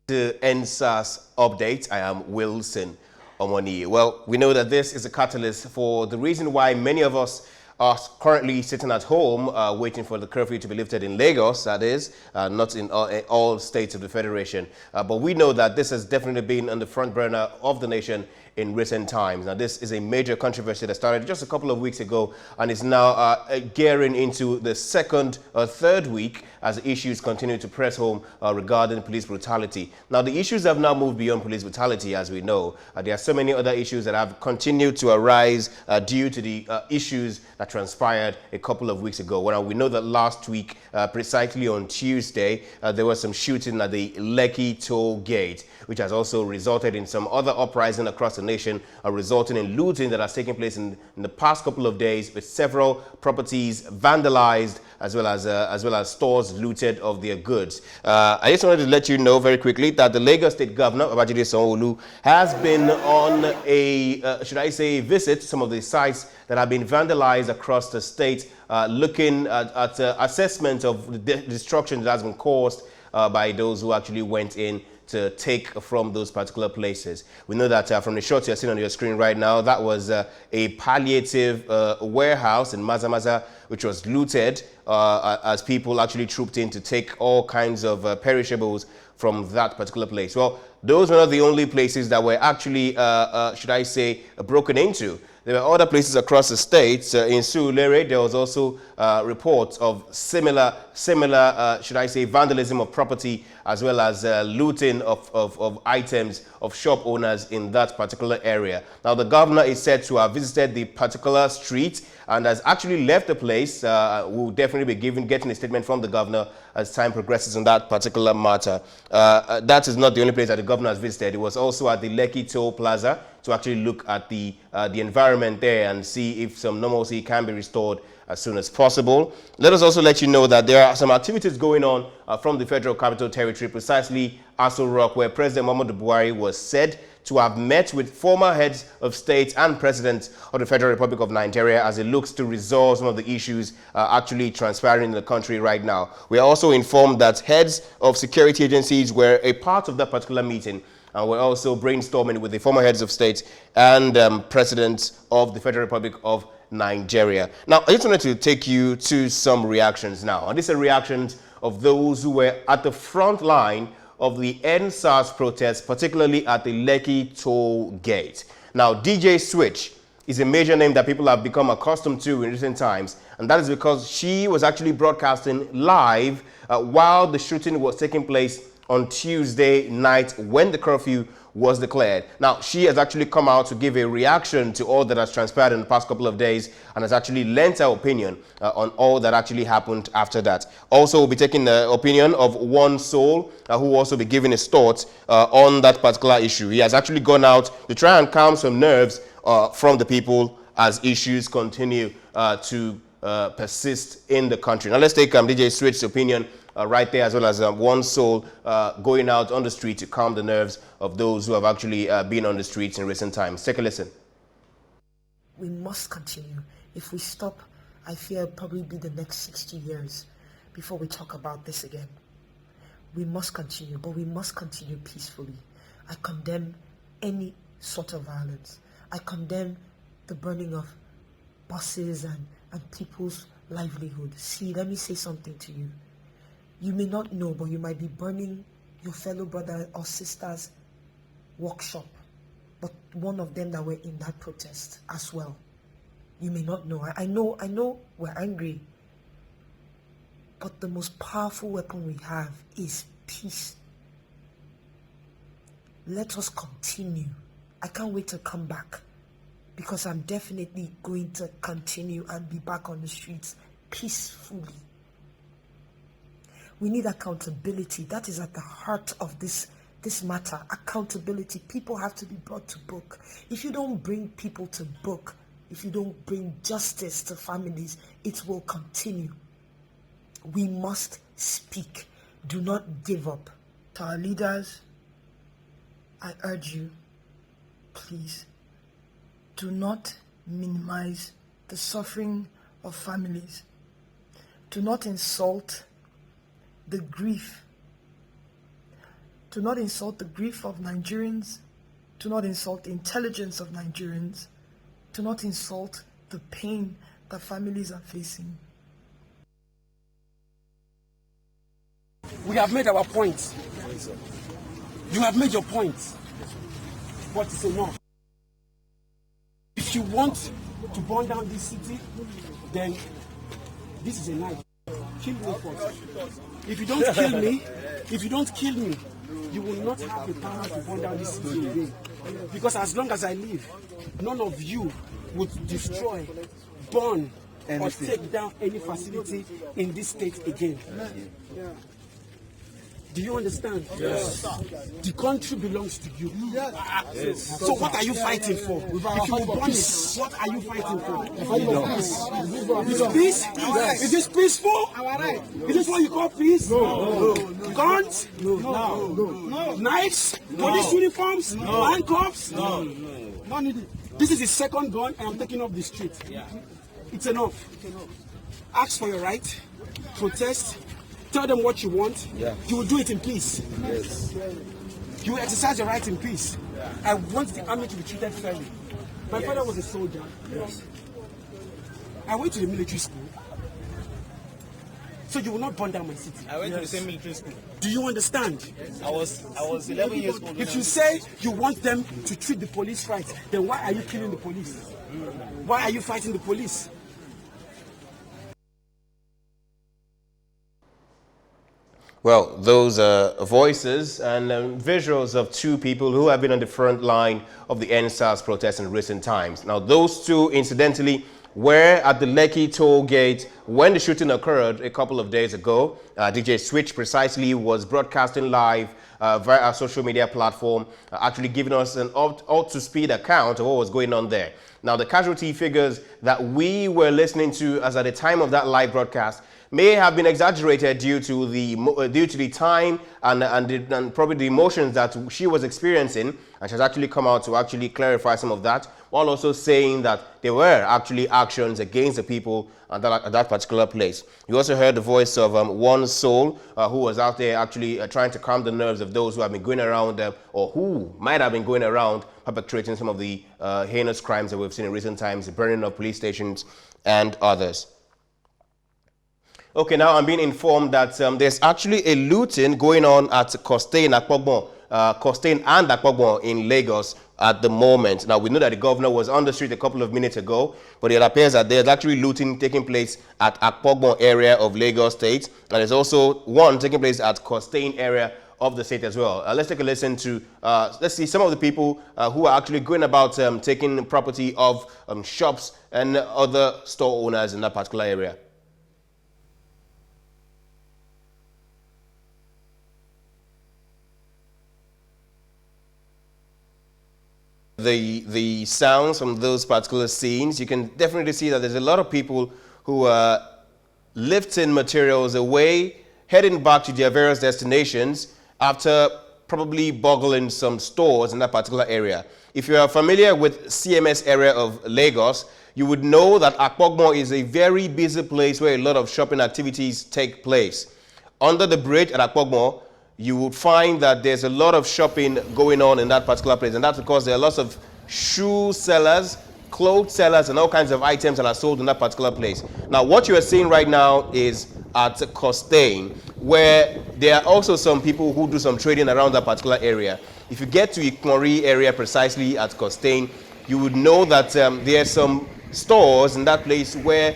The ENDSARS update. I am Wilson Omoni. Well, we know that this is a catalyst for the reason why many of us are currently sitting at home waiting for the curfew to be lifted in Lagos, that is, not in all states of the Federation. But we know that this has definitely been on the front burner of the nation in recent times. Now, this is a major controversy that started just a couple of weeks ago and is now gearing into the second or third week as issues continue to press home regarding police brutality. Now, the issues have now moved beyond police brutality, as we know. There are so many other issues that have continued to arise due to the issues that transpired a couple of weeks ago. Well, we know that last week, precisely on Tuesday, there was some shooting at the Lekki toll gate, which has also resulted in some other uprising across the nation, resulting in looting that has taken place in the past couple of days, with several properties vandalized as well as stores looted of their goods. I just wanted to let you know very quickly that the Lagos State Governor, Babajide Sanwo-Olu, has been on a, should I say, visit to some of the sites that have been vandalized across the state, looking at assessment of the destruction that has been caused by those who actually went in to take from those particular places. We know that from the shots you're seeing on your screen right now, that was a palliative warehouse in Maza-Maza, which was looted as people actually trooped in to take all kinds of perishables from that particular place. Well, those were not the only places that were actually, should I say, broken into. There were other places across the state. In Surulere, there was also reports of similar, should I say, vandalism of property, as well as looting of items of shop owners in that particular area. Now, the governor is said to have visited the particular street and has actually left the place. We'll definitely be getting a statement from the governor as time progresses on that particular matter. That is not the only place that the governor has visited. It was also at the Lekki Toll Plaza to actually look at the environment there and see if some normalcy can be restored as soon as possible. Let us also let you know that there are some activities going on from the Federal Capital Territory, precisely Aso Rock, where President Muhammadu Buhari was said to have met with former heads of state and presidents of the Federal Republic of Nigeria as it looks to resolve some of the issues actually transpiring in the country right now. We are also informed that heads of security agencies were a part of that particular meeting, and we're also brainstorming with the former heads of state and presidents of the Federal Republic of Nigeria. Now, I just wanted to take you to some reactions now. And these are reactions of those who were at the front line of the ENDSARS protests, particularly at the Lekki toll gate. Now, DJ Switch is a major name that people have become accustomed to in recent times, and that is because she was actually broadcasting live while the shooting was taking place on Tuesday night when the curfew was declared. Now, she has actually come out to give a reaction to all that has transpired in the past couple of days and has actually lent her opinion on all that actually happened after that. Also, we'll be taking the opinion of One Soul, who will also be giving his thoughts on that particular issue. He has actually gone out to try and calm some nerves from the people as issues continue to persist in the country. Now, let's take DJ Switch's opinion right there, as well as One Soul going out on the street to calm the nerves of those who have actually been on the streets in recent times. Take a listen. We must continue. If we stop, I fear it'll probably be the next 60 years before we talk about this again. We must continue, but we must continue peacefully. I condemn any sort of violence. I condemn the burning of buses and people's livelihood. See, let me say something to you. You may not know, but you might be burning your fellow brother or sister's workshop, but one of them that were in that protest as well. You may not know. I know we're angry, but the most powerful weapon we have is peace. Let us continue. I can't wait to come back, because I'm definitely going to continue and be back on the streets peacefully. We need accountability. That is at the heart of this matter. Accountability. People have to be brought to book. If you don't bring people to book, if you don't bring justice to families, it will continue. We must speak. Do not give up. To our leaders, I urge you, please, do not minimize the suffering of families. Do not insult the grief. Do not insult the grief of Nigerians. Do not insult the intelligence of Nigerians. Do not insult the pain that families are facing. We have made our point. You have made your point. But it's enough. If you want to burn down this city, then this is a knife. Kill me first. If you don't kill me, you will not have the power to burn down this city again. Because as long as I live, none of you would destroy, burn, or take down any facility in this state again. Do you understand? Yes. The country belongs to you. Yes. So what are you fighting for? If you burn it, what are you fighting for? Is it peace? Yes. Is this peaceful? Is this what you call peace? No. Guns? No. Knives? Police uniforms? Handcuffs? No. This is the second gun and I'm taking off the street. It's enough. Ask for your right. Protest. Tell them what you want. You will do it in peace. Yes. You will exercise your right in peace. I want the army to be treated fairly. My father was a soldier. Yes. I went to the military school. So you will not burn down my city. I went to the same military school. Do you understand? Yes. I was 11 years old. If you say you want them to treat the police right, then why are you killing the police? Why are you fighting the police? Well, those are voices and visuals of two people who have been on the front line of the ENDSARS protest in recent times. Now, those two, incidentally, were at the Lekki toll gate when the shooting occurred a couple of days ago. DJ Switch precisely was broadcasting live via our social media platform, actually giving us an up-to-speed account of what was going on there. Now, the casualty figures that we were listening to as at the time of that live broadcast may have been exaggerated due to the time and probably the emotions that she was experiencing, and she has actually come out to actually clarify some of that, while also saying that there were actually actions against the people at that particular place. You also heard the voice of one soul who was out there actually trying to calm the nerves of those who have been going around or who might have been going around perpetrating some of the heinous crimes that we've seen in recent times, the burning of police stations and others. Okay, now I'm being informed that there's actually a looting going on at Costain and Akpogbon in Lagos at the moment. Now, we know that the governor was on the street a couple of minutes ago, but it appears that there's actually looting taking place at Akpogbon area of Lagos State, and there's also one taking place at Costain area of the state as well. Let's take a listen to, let's see some of the people who are actually going about taking property of shops and other store owners in that particular area. The sounds from those particular scenes, you can definitely see that there's a lot of people who are lifting materials away, heading back to their various destinations after probably boggling some stores in that particular area. If you are familiar with CMS area of Lagos, you would know that Akpogbon is a very busy place where a lot of shopping activities take place. Under the bridge at Akpogbon, you would find that there's a lot of shopping going on in that particular place, and that's because there are lots of shoe sellers, clothes sellers, and all kinds of items that are sold in that particular place. Now, what you are seeing right now is at Costain, where there are also some people who do some trading around that particular area. If you get to Ikmori area precisely at Costain, you would know that there are some stores in that place where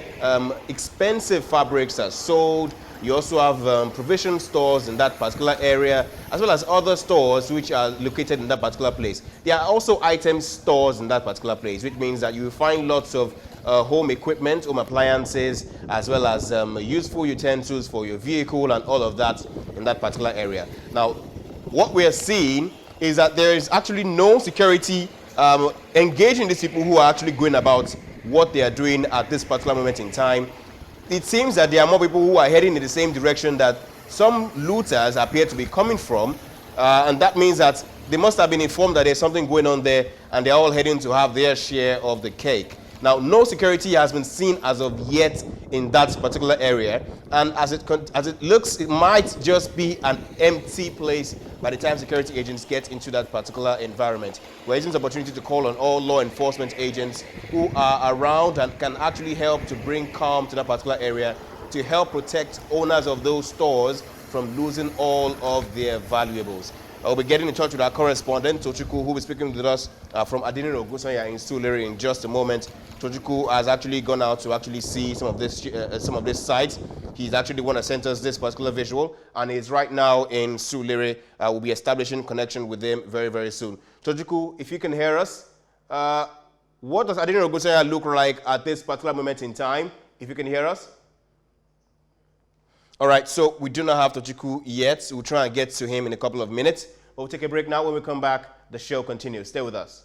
expensive fabrics are sold. You also have provision stores in that particular area, as well as other stores which are located in that particular place. There are also item stores in that particular place, which means that you will find lots of home equipment, home appliances, as well as useful utensils for your vehicle and all of that in that particular area. Now, what we are seeing is that there is actually no security engaging these people who are actually going about what they are doing at this particular moment in time. It seems that there are more people who are heading in the same direction that some looters appear to be coming from, and that means that they must have been informed that there's something going on there, and they're all heading to have their share of the cake. Now, no security has been seen as of yet in that particular area, and as it looks, it might just be an empty place by the time security agents get into that particular environment. We're using this opportunity to call on all law enforcement agents who are around and can actually help to bring calm to that particular area, to help protect owners of those stores from losing all of their valuables. I'll be getting in touch with our correspondent, Tochukwu, who will be speaking with us from ADENIRAN OGUNSANYA in Surulere in just a moment. Tochukwu has actually gone out to actually see some of this sites. He's actually the one that sent us this particular visual, and he's right now in Surulere. We'll be establishing connection with him very, very soon. Tochukwu, if you can hear us, what does ADENIRAN OGUNSANYA look like at this particular moment in time? If you can hear us. All right, so we do not have Tochukwu yet. We'll try and get to him in a couple of minutes. But we'll take a break now. When we come back, the show continues. Stay with us.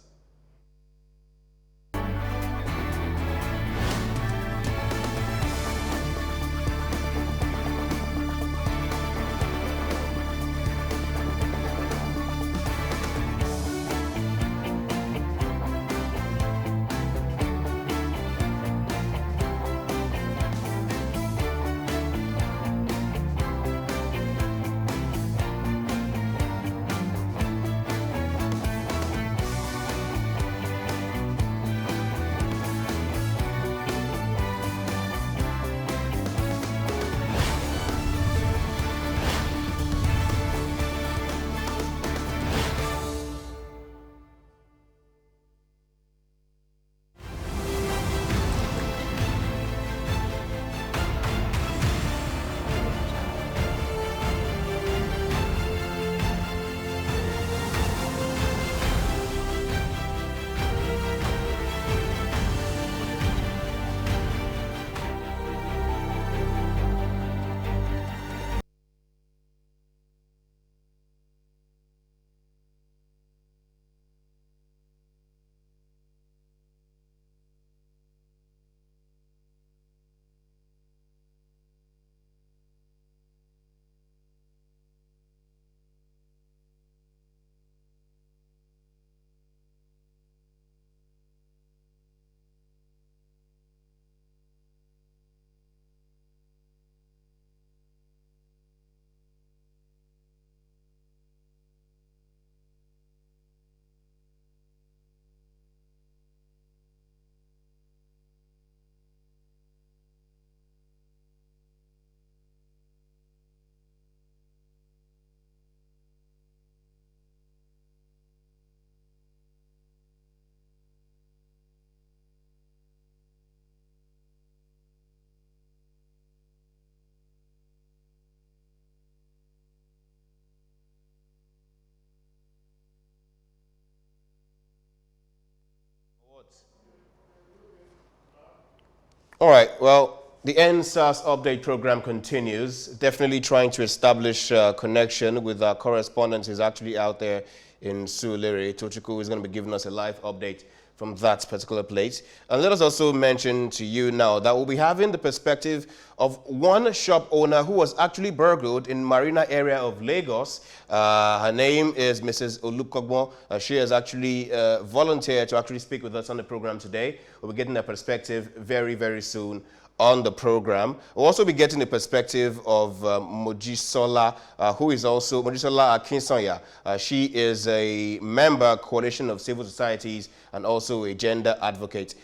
All right, well, the ENDSARS update program continues, definitely trying to establish connection with our correspondent who's actually out there in Surulere. Tochukwu is going to be giving us a live update from that particular place. And let us also mention to you now that we'll be having the perspective of one shop owner who was actually burgled in Marina area of Lagos. Her name is Mrs. Olukogbon. She has actually volunteered to actually speak with us on the program today. We'll be getting her perspective very, very soon on the program. We'll also be getting the perspective of Mojisola, who is also Mojisola Akinsanya. She is a member coalition of civil societies and also a gender advocate.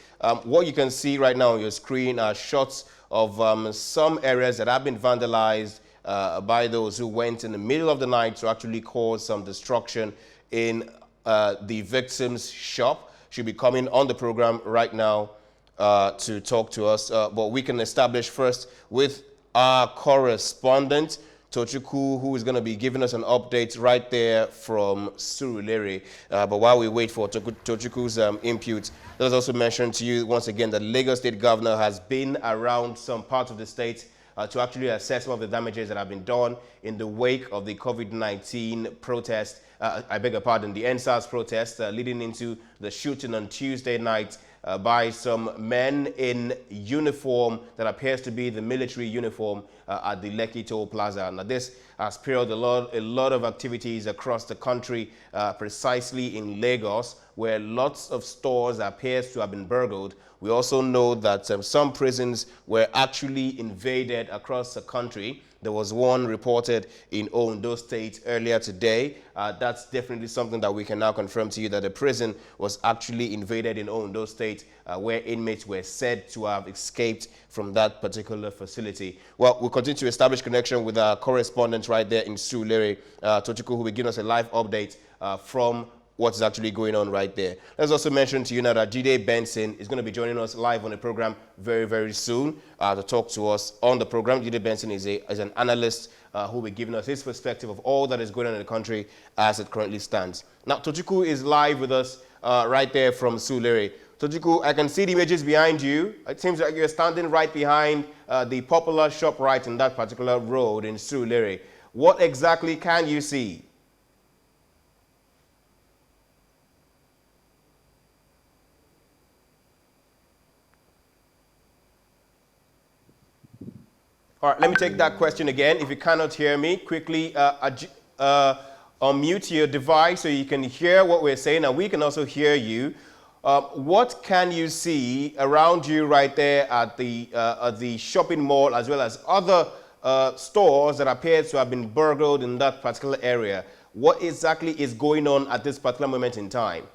What you can see right now on your screen are shots of some areas that have been vandalized by those who went in the middle of the night to actually cause some destruction in the victim's shop. She'll be coming on the program right now to talk to us, but we can establish first with our correspondent, Tochukwu, who is going to be giving us an update right there from Surulere. But while we wait for Tochukwu's input, let us also mention to you once again that Lagos State Governor has been around some parts of the state to actually assess some of the damages that have been done in the wake of the COVID-19 protest, I beg your pardon, the ENDSARS protest leading into the shooting on Tuesday night by some men in uniform that appears to be the military uniform at the Lekki Toll Plaza. Now, this has spurred a lot of activities across the country, precisely in Lagos, where lots of stores appears to have been burgled. We also know that some prisons were actually invaded across the country. There was one reported in Ondo State earlier today. That's definitely something that we can now confirm to you, that a prison was actually invaded in Ondo State, where inmates were said to have escaped from that particular facility. Well, we'll continue to establish connection with our correspondent right there in Surulere, Tochukwu, who will give us a live update from what's actually going on right there. Let's also mention to you now that Jide Benson is going to be joining us live on the program very, very soon to talk to us on the program. Jide Benson is an analyst who will be giving us his perspective of all that is going on in the country as it currently stands. Now, Tochukwu is live with us right there from Surulere. Tochukwu, I can see the images behind you. It seems like you're standing right behind the popular shop right in that particular road in Surulere. What exactly can you see? All right, let me take that question again. If you cannot hear me, quickly unmute your device so you can hear what we're saying, and we can also hear you. What can you see around you right there at the shopping mall, as well as other stores that appear to have been burgled in that particular area? What exactly is going on at this particular moment in time?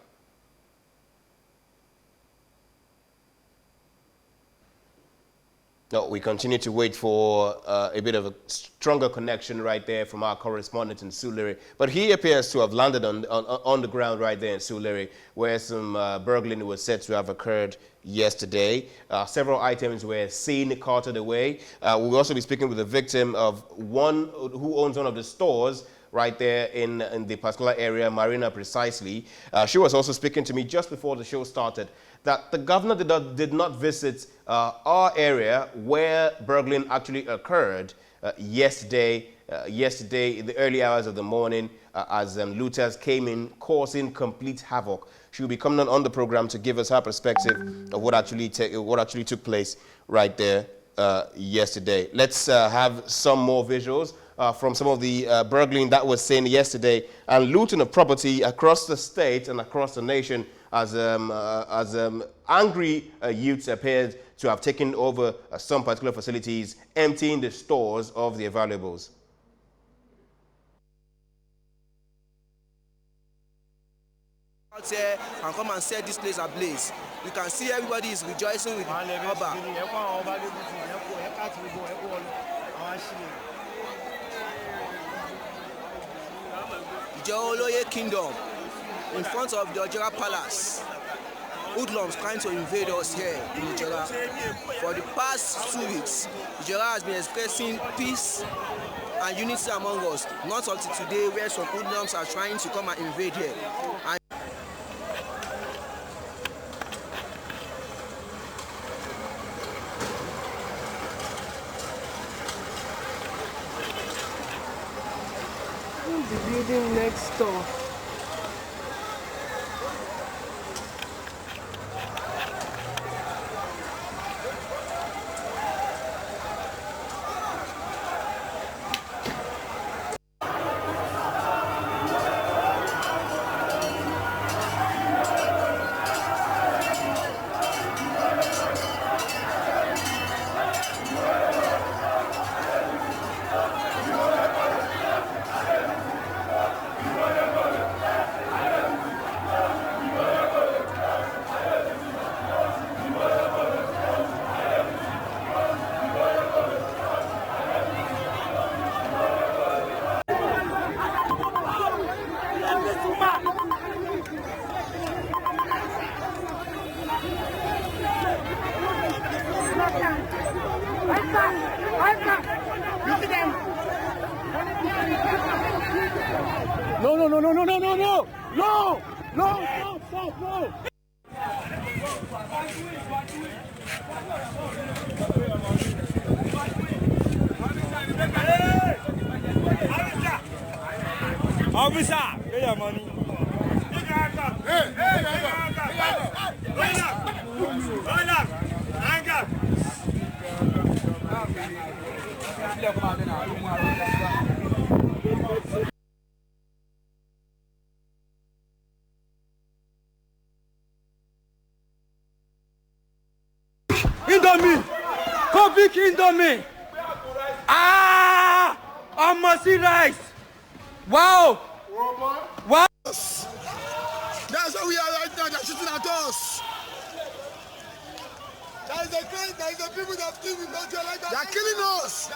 No, we continue to wait for a bit of a stronger connection right there from our correspondent in Surulere. But he appears to have landed on the ground right there in Surulere, where some burglary was said to have occurred yesterday. Several items were seen carted away. We'll also be speaking with the victim of one who owns one of the stores right there in the particular area, Marina precisely. She was also speaking to me just before the show started that the governor did not visit our area where burglary actually occurred yesterday in the early hours of the morning as looters came in causing complete havoc. She will be coming on the program to give us her perspective of what actually took place right there yesterday. Let's have some more visuals from some of the burgling that was seen yesterday and looting of property across the state and across the nation as angry youths appeared to have taken over some particular facilities, emptying the stores of their valuables. Out here and come and set this place ablaze. You can see everybody is rejoicing with Oba. Oloye Kingdom, in front of the Ojera Palace. Hoodlums trying to invade us here in Ojera. For the past 2 weeks, Ojera has been expressing peace and unity among us, not until today where some hoodlums are trying to come and invade here. The building next door. No! Officer, pay your money. quick Indomie. Ah, almost rice. Wow. Wow. That's where we are right now. They're shooting at us. There is a people that kill Nigeria like that. They are killing us.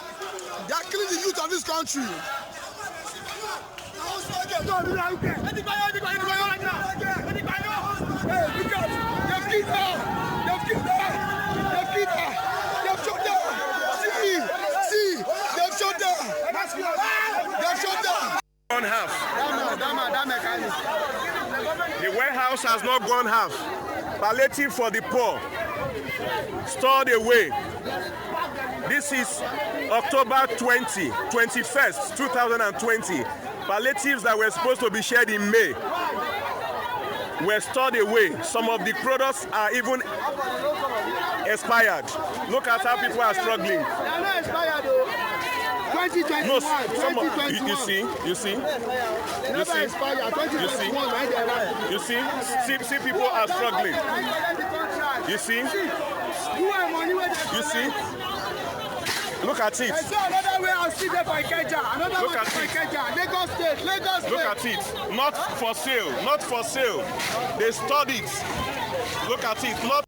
They are killing the youth of this country. The warehouse has not gone half. Palliative for the poor. Stored away. This is October 21st, 2020. Palliatives that were supposed to be shared in May were stored away. Some of the products are even expired. Look at how people are struggling. They are not expired though. 2021, No, 2021. you see, You see, people are struggling. You see, look at it. Another way I'll see there for Ikeja. Another Look way at for it. Ikeja. Lagos State. Look at it. Not for sale. Not for sale. They stored it. Look at it. Not.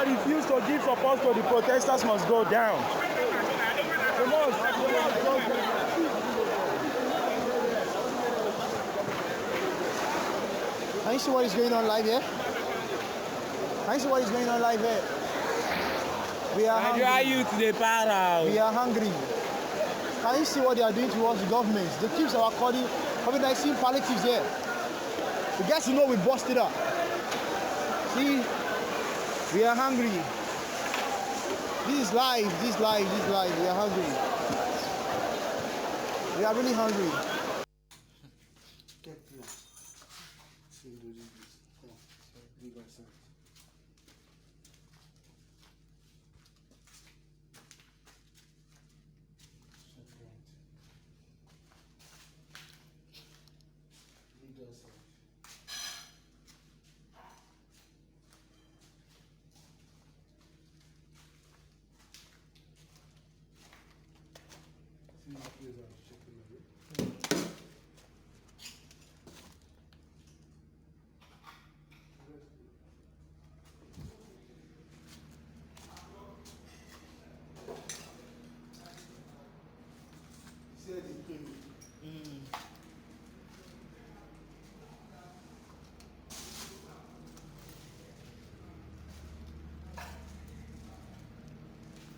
Refuse to give support to the protesters must go down. Can you see what is going on live here? Can you see what is going on live here? We are hungry. You to the para. We are hungry. Can you see what they are doing towards the government? The teams are calling COVID-19 palliatives here. You guys know we busted up. See? We are hungry. This is live. We are hungry. We are really hungry.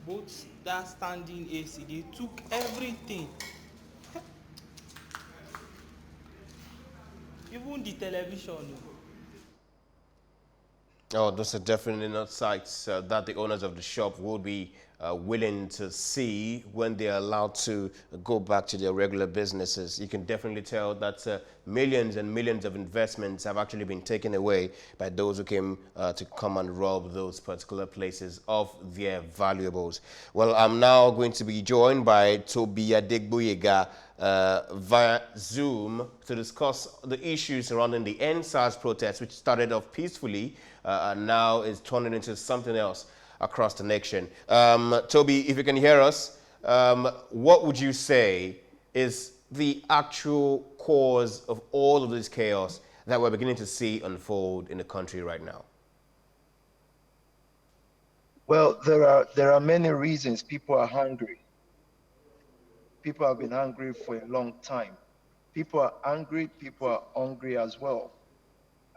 Both that standing AC, they took everything. Even the television. Oh, those are definitely not sights that the owners of the shop will be willing to see when they are allowed to go back to their regular businesses. You can definitely tell that millions and millions of investments have actually been taken away by those who came to come and rob those particular places of their valuables. Well, I'm now going to be joined by Toby Adegbuyega via Zoom to discuss the issues surrounding the ENDSARS protest, which started off peacefully and now is turning into something else across the nation. Toby, if you can hear us, what would you say is the actual cause of all of this chaos that we're beginning to see unfold in the country right now? Well, there are many reasons people are hungry. People have been hungry for a long time. People are angry, people are hungry as well.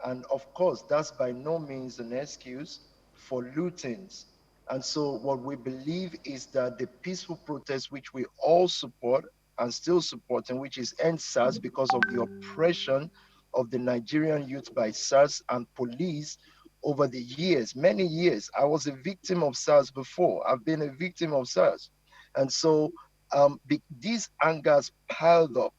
And of course, that's by no means an excuse for lootings. And so what we believe is that the peaceful protest, which we all support and still support, and which is ENDSARS because of the oppression of the Nigerian youth by SARS and police, over the years, many years. I was a victim of SARS before. I've been a victim of SARS. And so these angers piled up.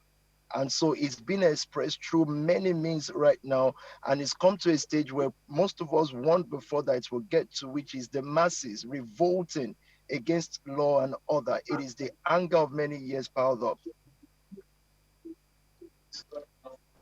And so it's been expressed through many means right now. And it's come to a stage where most of us want before that it will get to, which is the masses revolting against law and order. It is the anger of many years piled up.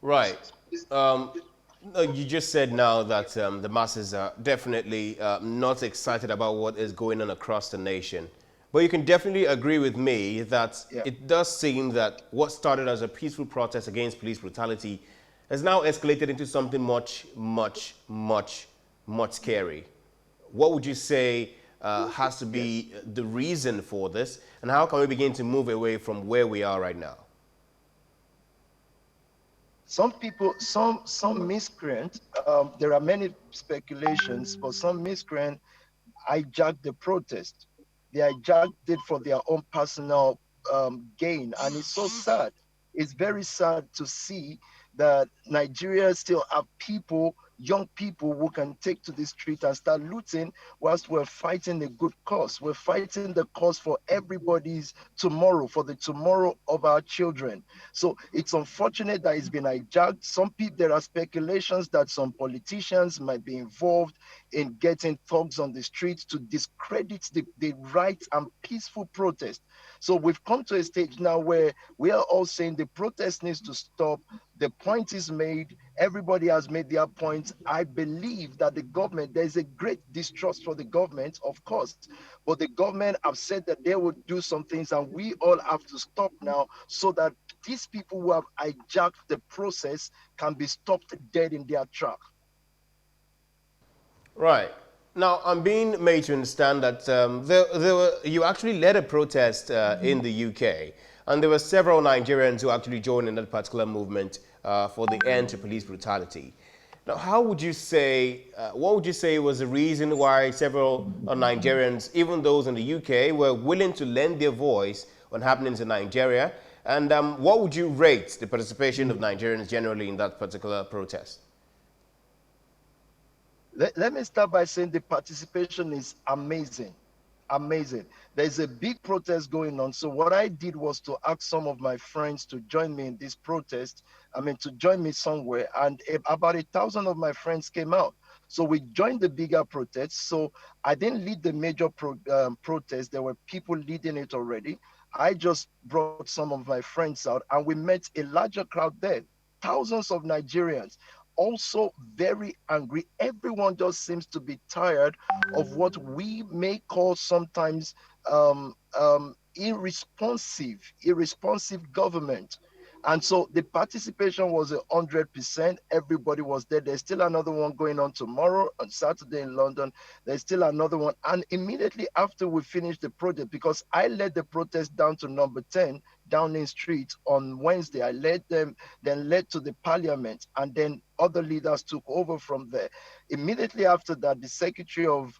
Right. No, you just said now that the masses are definitely not excited about what is going on across the nation. But you can definitely agree with me that it does seem that what started as a peaceful protest against police brutality has now escalated into something much, much, much, much scary. What would you say has to be the reason for this, and how can we begin to move away from where we are right now? Some people, some miscreant, there are many speculations, but some miscreant hijacked the protest. They hijacked it for their own personal gain. And it's so sad. It's very sad to see that Nigeria still have people, young people who can take to the street and start looting whilst we're fighting a good cause. We're fighting the cause for everybody's tomorrow, for the tomorrow of our children. So it's unfortunate that it's been hijacked. Some people, there are speculations that some politicians might be involved in getting thugs on the streets to discredit the right and peaceful protest. So we've come to a stage now where we are all saying the protest needs to stop. The point is made. Everybody has made their point. I believe that the government, there's a great distrust for the government, of course, but the government have said that they would do some things, and we all have to stop now so that these people who have hijacked the process can be stopped dead in their track. Right. Now, I'm being made to understand that you actually led a protest in the UK, and there were several Nigerians who actually joined in that particular movement for the end to police brutality. Now, how would you say, what would you say was the reason why several Nigerians, even those in the UK, were willing to lend their voice on happenings in Nigeria? And what would you rate the participation of Nigerians generally in that particular protest? Let me start by saying the participation is amazing. Amazing. There's a big protest going on. So what I did was to ask some of my friends to join me in this protest. To join me somewhere. And about 1,000 of my friends came out. So we joined the bigger protest. So I didn't lead the major protest. There were people leading it already. I just brought some of my friends out, and we met a larger crowd there. Thousands of Nigerians. Also very angry. Everyone just seems to be tired of what we may call sometimes irresponsive government. And so the participation was 100%. Everybody was there. There's still another one going on tomorrow, on Saturday in London. There's still another one. And immediately after we finished the project, because I led the protest down to number 10, Downing Street on Wednesday, I led them, then led to the parliament, and then other leaders took over from there. Immediately after that, the Secretary of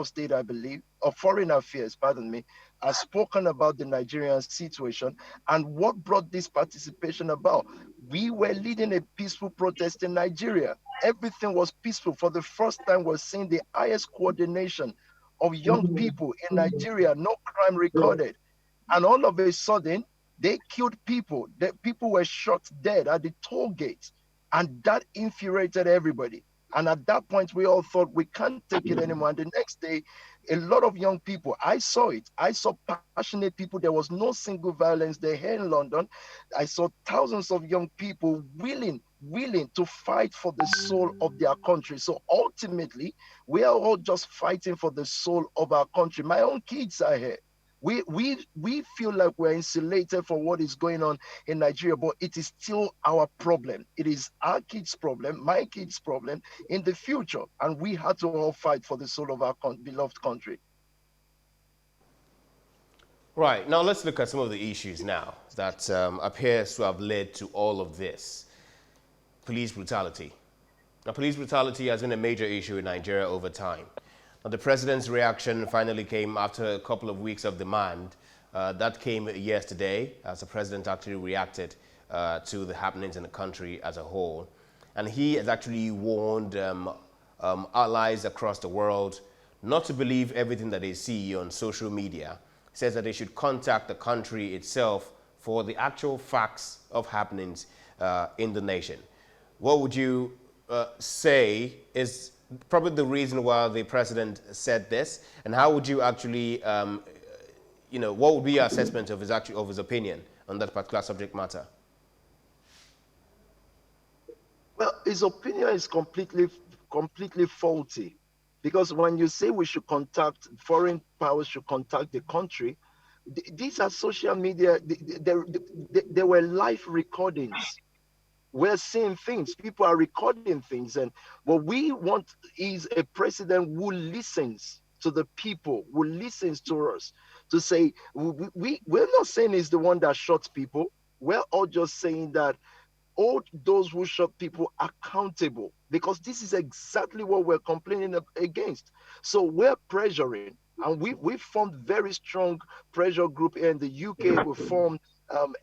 State, I believe, of Foreign Affairs, pardon me, has spoken about the Nigerian situation and what brought this participation about. We were leading a peaceful protest in Nigeria. Everything was peaceful. For the first time, we're seeing the highest coordination of young people in Nigeria, no crime recorded. And all of a sudden, they killed people. The people were shot dead at the toll gate. And that infuriated everybody. And at that point, we all thought we can't take it anymore. And the next day, a lot of young people, I saw it. I saw passionate people. There was no single violence there here in London. I saw thousands of young people willing to fight for the soul of their country. So ultimately, we are all just fighting for the soul of our country. My own kids are here. We feel like we're insulated for what is going on in Nigeria, but it is still our problem. It is our kids' problem, my kids' problem in the future. And we had to all fight for the soul of our beloved country. Right. Now let's look at some of the issues now that appears to have led to all of this. Police brutality. Now, police brutality has been a major issue in Nigeria over time. Now, the president's reaction finally came after a couple of weeks of demand. That came yesterday as the president actually reacted to the happenings in the country as a whole. And he has actually warned allies across the world not to believe everything that they see on social media. Says that they should contact the country itself for the actual facts of happenings in the nation. What would you say is probably the reason why the president said this, and how would you actually, what would be your assessment of his opinion on that particular subject matter? Well, his opinion is completely faulty, because when you say we should contact foreign powers, should contact the country, these are social media. There were live recordings. We're seeing things. People are recording things, and what we want is a president who listens to the people, who listens to us, to say we're not saying he's the one that shot people. We're all just saying that hold those who shot people accountable, because this is exactly what we're complaining against. So we're pressuring, and we formed very strong pressure group here in the UK. We formed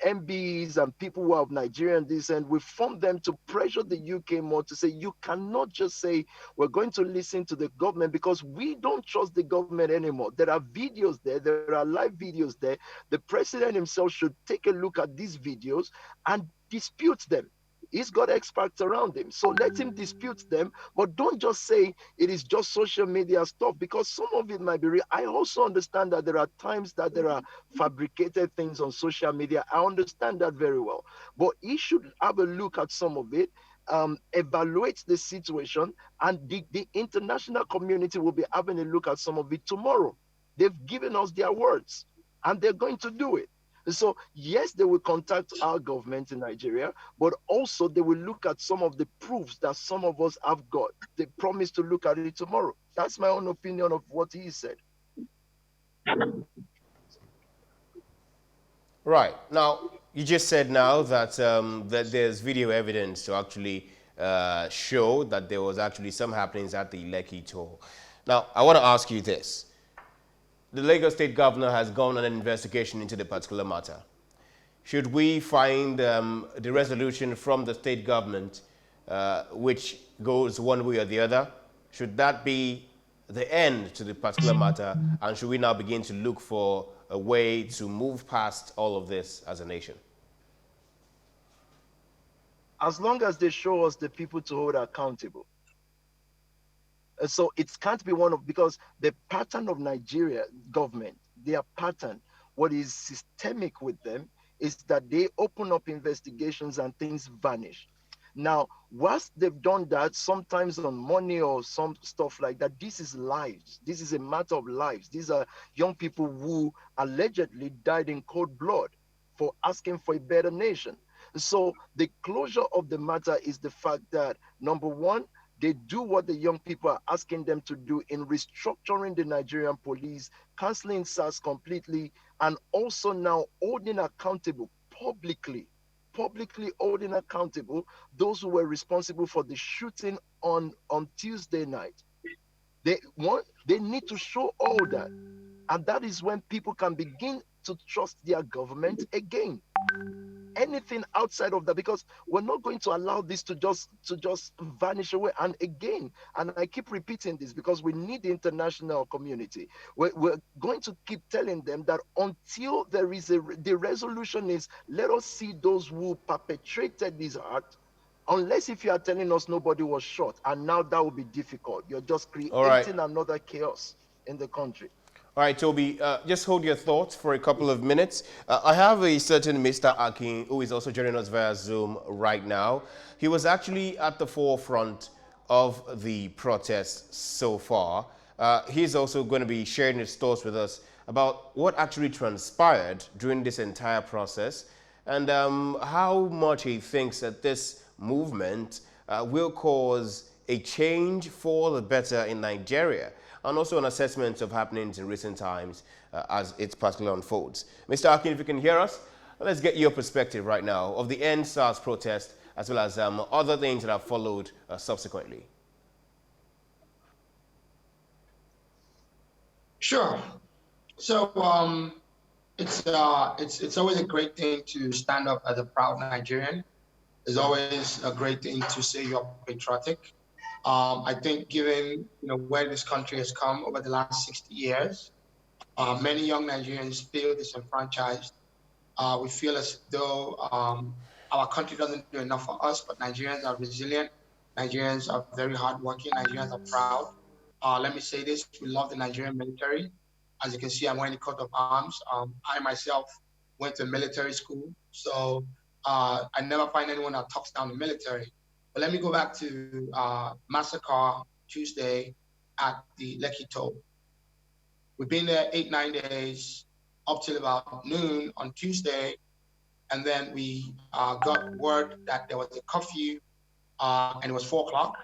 MBs and people who have Nigerian descent. We formed them to pressure the UK more, to say you cannot just say we're going to listen to the government, because we don't trust the government anymore. There are videos there, there are live videos there. The president himself should take a look at these videos and dispute them. He's got experts around him, so let him dispute them, but don't just say it is just social media stuff, because some of it might be real. I also understand that there are times that there are fabricated things on social media. I understand that very well, but he should have a look at some of it, evaluate the situation, and the international community will be having a look at some of it tomorrow. They've given us their words, and they're going to do it. So yes, they will contact our government in Nigeria, but also they will look at some of the proofs that some of us have got. They promise to look at it tomorrow. That's my own opinion of what he said. Right. Now, you just said now that, that there's video evidence to actually show that there was actually some happenings at the Lekki tour. Now, I want to ask you this. The Lagos State Governor has gone on an investigation into the particular matter. Should we find the resolution from the state government, which goes one way or the other, should that be the end to the particular matter, and should we now begin to look for a way to move past all of this as a nation? As long as they show us the people to hold accountable. So it can't be one of, because the pattern of Nigeria government, their pattern, what is systemic with them is that they open up investigations and things vanish. Now, once they've done that, sometimes on money or some stuff like that, this is lives. This is a matter of lives. These are young people who allegedly died in cold blood for asking for a better nation. So the closure of the matter is the fact that, number one, they do what the young people are asking them to do in restructuring the Nigerian police, canceling SARS completely, and also now holding accountable publicly holding accountable those who were responsible for the shooting on Tuesday night. They need to show all that. And that is when people can begin to trust their government again. Anything outside of that, because we're not going to allow this to just vanish away. And again, and I keep repeating this because we need the international community. We're going to keep telling them that until there is the resolution is, let us see those who perpetrated this act. Unless if you are telling us nobody was shot, and now that will be difficult. You're just creating another chaos in the country. All right, Toby, just hold your thoughts for a couple of minutes. I have a certain Mr. Akin who is also joining us via Zoom right now. He was actually at the forefront of the protests so far. He's also going to be sharing his thoughts with us about what actually transpired during this entire process and how much he thinks that this movement will cause a change for the better in Nigeria, and also an assessment of happenings in recent times as it particularly unfolds. Mr. Akin, if you can hear us, let's get your perspective right now of the ENDSARS protest as well as other things that have followed subsequently. Sure. So it's always a great thing to stand up as a proud Nigerian. It's always a great thing to say you're patriotic. I think given where this country has come over the last 60 years, many young Nigerians feel disenfranchised. We feel as though our country doesn't do enough for us, but Nigerians are resilient. Nigerians are very hardworking. Nigerians are proud. Let me say this, we love the Nigerian military. As you can see, I'm wearing the coat of arms. I myself went to military school, so I never find anyone that talks down the military. But let me go back to Massacre Tuesday at the Lekki Toll. We've been there 8-9 days, up till about noon on Tuesday, and then we got word that there was a curfew, and it was 4 o'clock.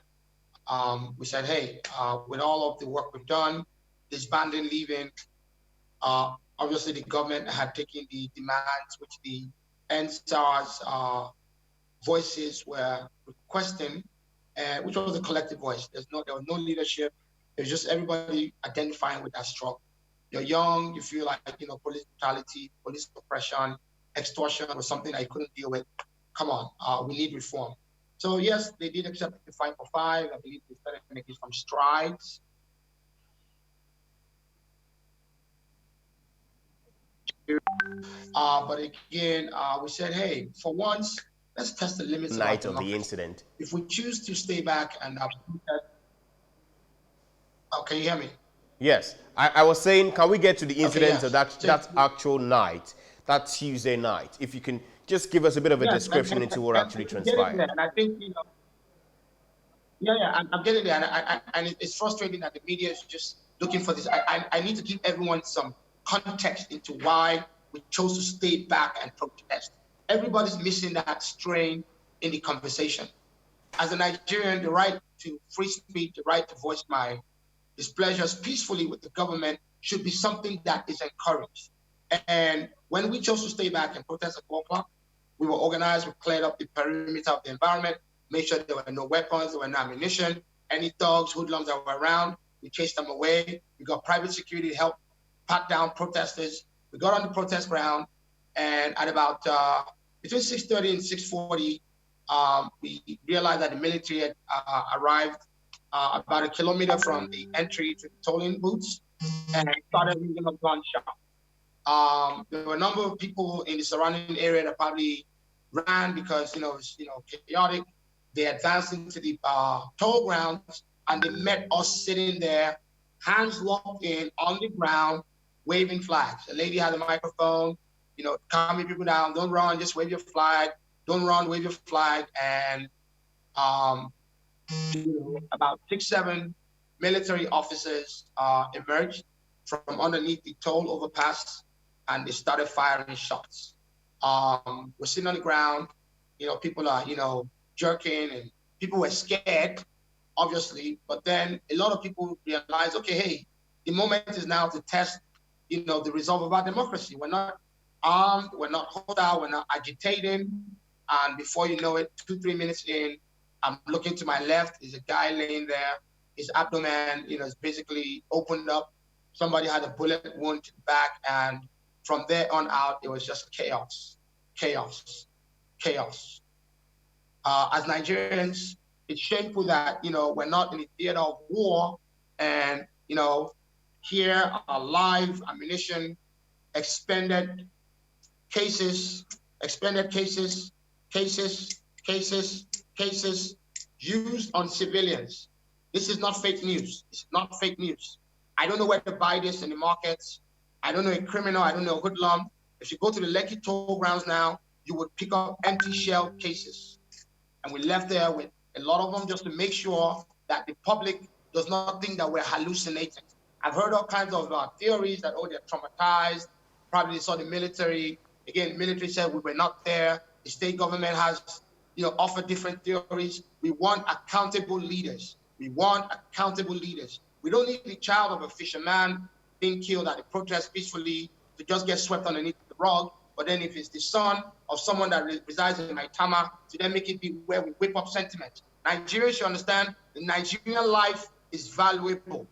We said, hey, with all of the work we've done, disbanding, leaving, obviously the government had taken the demands which the ENDSARS voices were requesting, which was a collective voice. There was no leadership. It was just everybody identifying with that struggle. You're young, you feel like, police brutality, police oppression, extortion was something that you couldn't deal with. Come on, we need reform. So yes, they did accept the 5 for 5. I believe they started making some strides. But again, we said, hey, for once, let's test the limits of night of the incident. If we choose to stay back and can you hear me? Yes, I was saying, can we get to the incident of that actual night, that Tuesday night? If you can just give us a bit of a description into what actually transpired. And I think, I'm getting there, and it's frustrating that the media is just looking for this. I need to give everyone some context into why we chose to stay back and protest. Everybody's missing that strain in the conversation. As a Nigerian, the right to free speech, the right to voice my displeasures peacefully with the government should be something that is encouraged. And when we chose to stay back and protest at 4 o'clock, we were organized, we cleared up the perimeter of the environment, made sure there were no weapons, there were no ammunition, any thugs, hoodlums that were around, we chased them away. We got private security to help pat down protesters. We got on the protest ground, and at about between 6:30 and 6:40, we realized that the military had arrived about a kilometer from the entry to the tolling booths and started using a gunshot. There were a number of people in the surrounding area that probably ran because it was chaotic. They advanced into the toll grounds and they met us sitting there, hands locked in on the ground, waving flags. A lady had a microphone, calming people down. Don't run, just wave your flag. Don't run, wave your flag. And about 6-7 military officers emerged from underneath the toll overpass, and they started firing shots. We're sitting on the ground, people are, jerking, and people were scared, obviously, but then a lot of people realized, okay, hey, the moment is now to test, the resolve of our democracy. We're not armed, we're not hostile, we're not agitating, and before you know it, 2-3 minutes in, I'm looking to my left, there's a guy laying there, his abdomen, is basically opened up. Somebody had a bullet wound to the back, and from there on out, it was just chaos, chaos, chaos. As Nigerians, it's shameful that, we're not in the theater of war, and, here are live ammunition, expended cases used on civilians. This is not fake news. It's not fake news. I don't know where to buy this in the markets. I don't know a criminal. I don't know a hoodlum. If you go to the Lekki toll grounds now, you would pick up empty shell cases. And we left there with a lot of them just to make sure that the public does not think that we're hallucinating. I've heard all kinds of theories that, they're traumatized. Probably they saw the military. Again, the military said we were not there. The state government has, offered different theories. We want accountable leaders. We want accountable leaders. We don't need the child of a fisherman being killed at a protest peacefully to just get swept underneath the rug. But then if it's the son of someone that resides in Maitama, to then make it be where we whip up sentiment. Nigerians should understand the Nigerian life is valuable.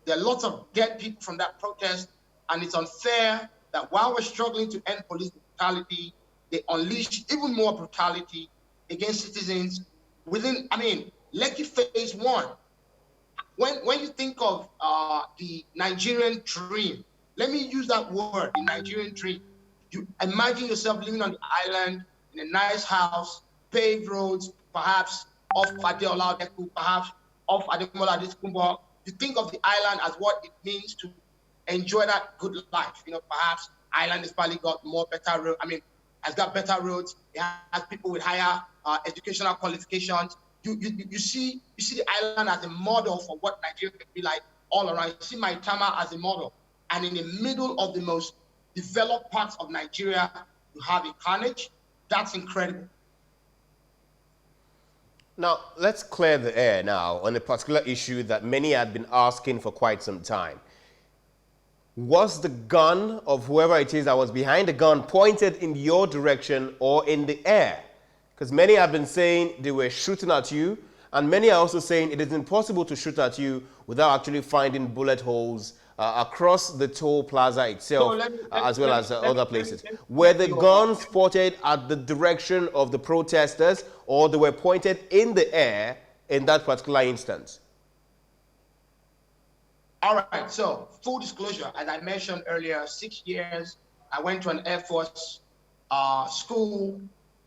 There are lots of dead people from that protest, and it's unfair that while we're struggling to end police brutality, they unleash even more brutality against citizens within, Lekki phase 1. When you think of the Nigerian dream, let me use that word, the Nigerian dream. You imagine yourself living on the island in a nice house, paved roads, perhaps off Adeola Odeku, perhaps off Ademola Adekumbo. You think of the island as what it means to enjoy that good life. You know, perhaps island has probably got better roads. I mean, has got better roads. It has people with higher educational qualifications. You see the island as a model for what Nigeria can be like all around. You see Maitama as a model. And in the middle of the most developed parts of Nigeria, you have a carnage. That's incredible. Now, let's clear the air now on a particular issue that many had been asking for quite some time. Was the gun of whoever it is that was behind the gun pointed in your direction or in the air? Because many have been saying they were shooting at you, and many are also saying it is impossible to shoot at you without actually finding bullet holes across the toll plaza itself, as well as other places. Were the guns spotted at the direction of the protesters, or they were pointed in the air in that particular instance? All right, so full disclosure, as I mentioned earlier, 6 years, I went to an Air Force school.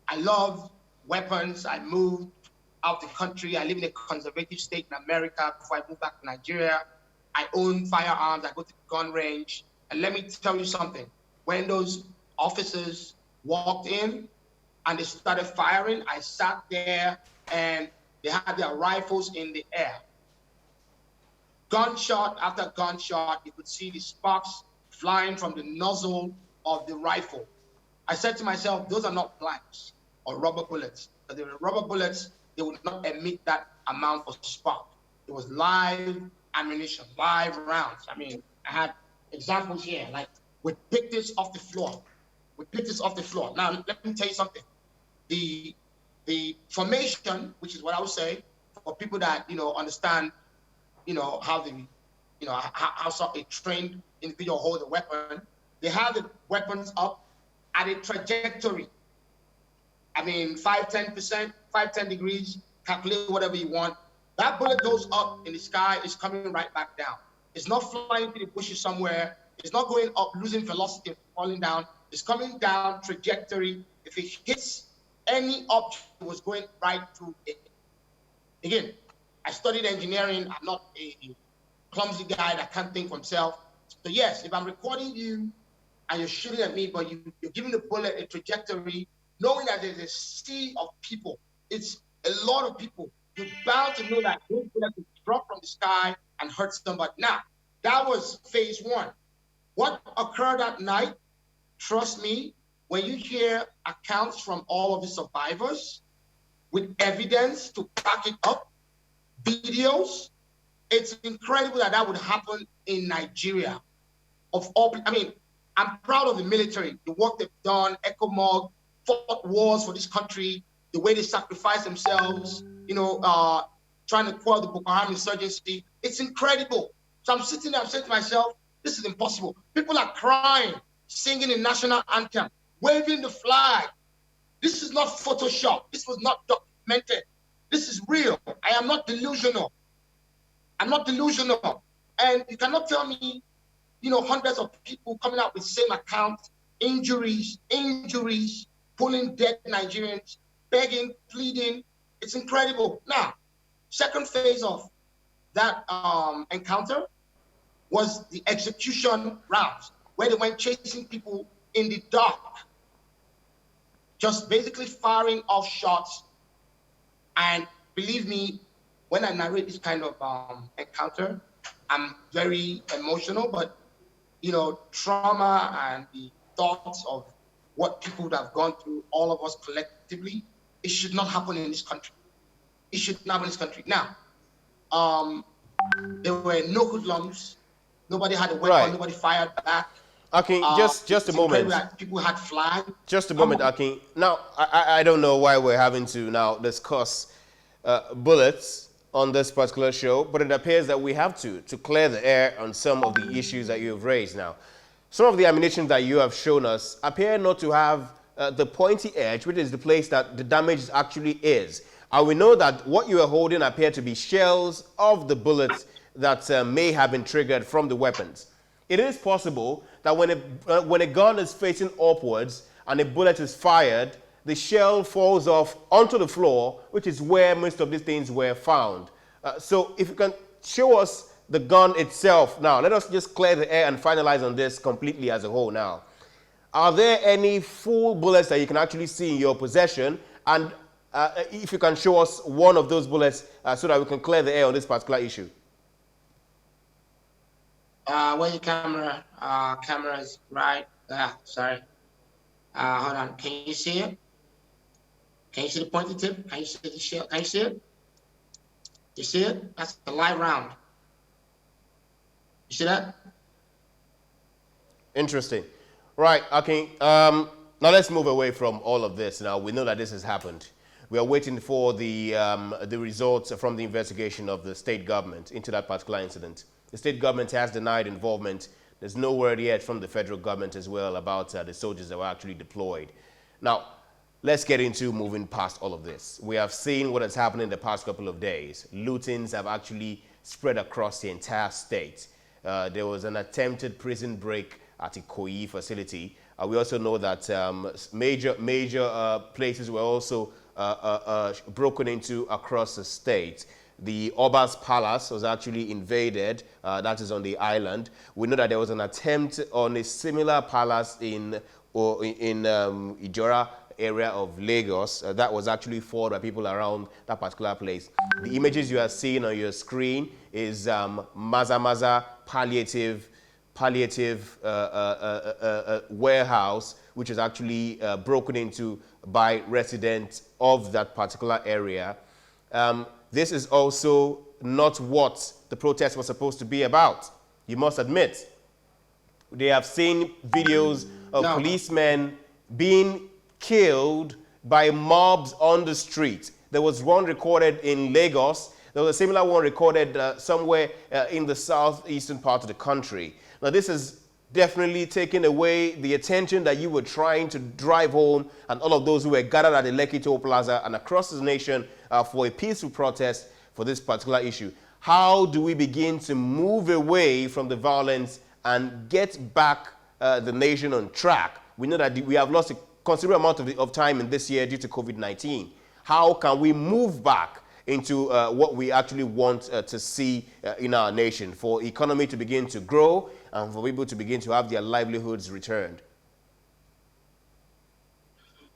I love weapons. I moved out the country. I live in a conservative state in America before I moved back to Nigeria. I own firearms. I go to the gun range. And let me tell you something. When those officers walked in and they started firing, I sat there and they had their rifles in the air. Gunshot after gunshot, you could see the sparks flying from the nozzle of the rifle. I said to myself, those are not blanks or rubber bullets. If they were rubber bullets, they would not emit that amount of spark. It was live ammunition, live rounds. I mean, I had examples here, like we picked this off the floor. We picked this off the floor. Now, let me tell you something. The formation, which is what I would say, for people that, understand, how a trained individual holds a weapon, they have the weapons up at a trajectory. I mean, 5-10%, 5-10 degrees, calculate whatever you want. That bullet goes up in the sky, it's coming right back down. It's not flying through the bushes somewhere. It's not going up, losing velocity, falling down. It's coming down trajectory. If it hits any object, it was going right through it. Again, I studied engineering. I'm not a clumsy guy that can't think for himself. So yes, if I'm recording you and you're shooting at me, but you're giving the bullet a trajectory, knowing that there's a sea of people, it's a lot of people, you're bound to know that those bullets will drop from the sky and hurt somebody. Now, that was phase 1. What occurred that night, trust me, when you hear accounts from all of the survivors with evidence to back it up, videos, it's incredible that that would happen in Nigeria. Of all, I mean, I'm proud of the military, the work they've done, ECOMOG, fought wars for this country, the way they sacrifice themselves, trying to quell the Boko Haram insurgency. It's incredible. So I'm sitting there, I'm saying to myself, this is impossible. People are crying, singing the national anthem, waving the flag. This is not Photoshop. This was not documented. This is real. I am not delusional. I'm not delusional. And you cannot tell me, hundreds of people coming out with the same account, injuries, pulling dead Nigerians, begging, pleading. It's incredible. Now, second phase of that encounter was the execution rounds, where they went chasing people in the dark, just basically firing off shots. And believe me, when I narrate this kind of encounter, I'm very emotional, but trauma and the thoughts of what people would have gone through, all of us collectively, it should not happen in this country. It should not happen in this country. Now, there were no hoodlums. Nobody had a weapon. Right. Nobody fired back. Akin, just a moment. People had flags. Just a moment, Akin. Now, I don't know why we're having to now discuss bullets on this particular show, but it appears that we have to clear the air on some of the issues that you have raised now. Some of the ammunition that you have shown us appear not to have the pointy edge, which is the place that the damage actually is. And we know that what you are holding appear to be shells of the bullets that may have been triggered from the weapons. It is possible that when a gun is facing upwards and a bullet is fired, the shell falls off onto the floor, which is where most of these things were found. So if you can show us the gun itself now, let us just clear the air and finalize on this completely as a whole now. Are there any full bullets that you can actually see in your possession? And if you can show us one of those bullets so that we can clear the air on this particular issue. Where's your camera? Camera's right. Sorry. Hold on. Can you see it? Can you see the pointed tip? Can you see the shell? Can you see it? You see it? That's the live round. You see that? Interesting. Right, okay. Now let's move away from all of this. Now we know that this has happened. We are waiting for the results from the investigation of the state government into that particular incident. The state government has denied involvement. There's no word yet from the federal government as well about the soldiers that were actually deployed. Now, let's get into moving past all of this. We have seen what has happened in the past couple of days. Lootings have actually spread across the entire state. There was an attempted prison break at the Ikoyi facility. We also know that major places were also broken into across the state. The Oba's palace was actually invaded, that is on the island. We know that there was an attempt on a similar palace in Ijora area of Lagos. That was actually fought by people around that particular place. The images you are seeing on your screen is Maza Maza palliative warehouse, which is actually broken into by residents of that particular area. This is also not what the protest was supposed to be about, you must admit. They have seen videos of policemen being killed by mobs on the street. There was one recorded in Lagos. There was a similar one recorded somewhere in the southeastern part of the country. Now, this is definitely taking away the attention that you were trying to drive home, and all of those who were gathered at the Lekki Toll Plaza and across the nation for a peaceful protest for this particular issue. How do we begin to move away from the violence and get back the nation on track? We know that we have lost a considerable amount of time in this year due to COVID-19. How can we move back into what we actually want to see in our nation, for economy to begin to grow and for people to begin to have their livelihoods returned?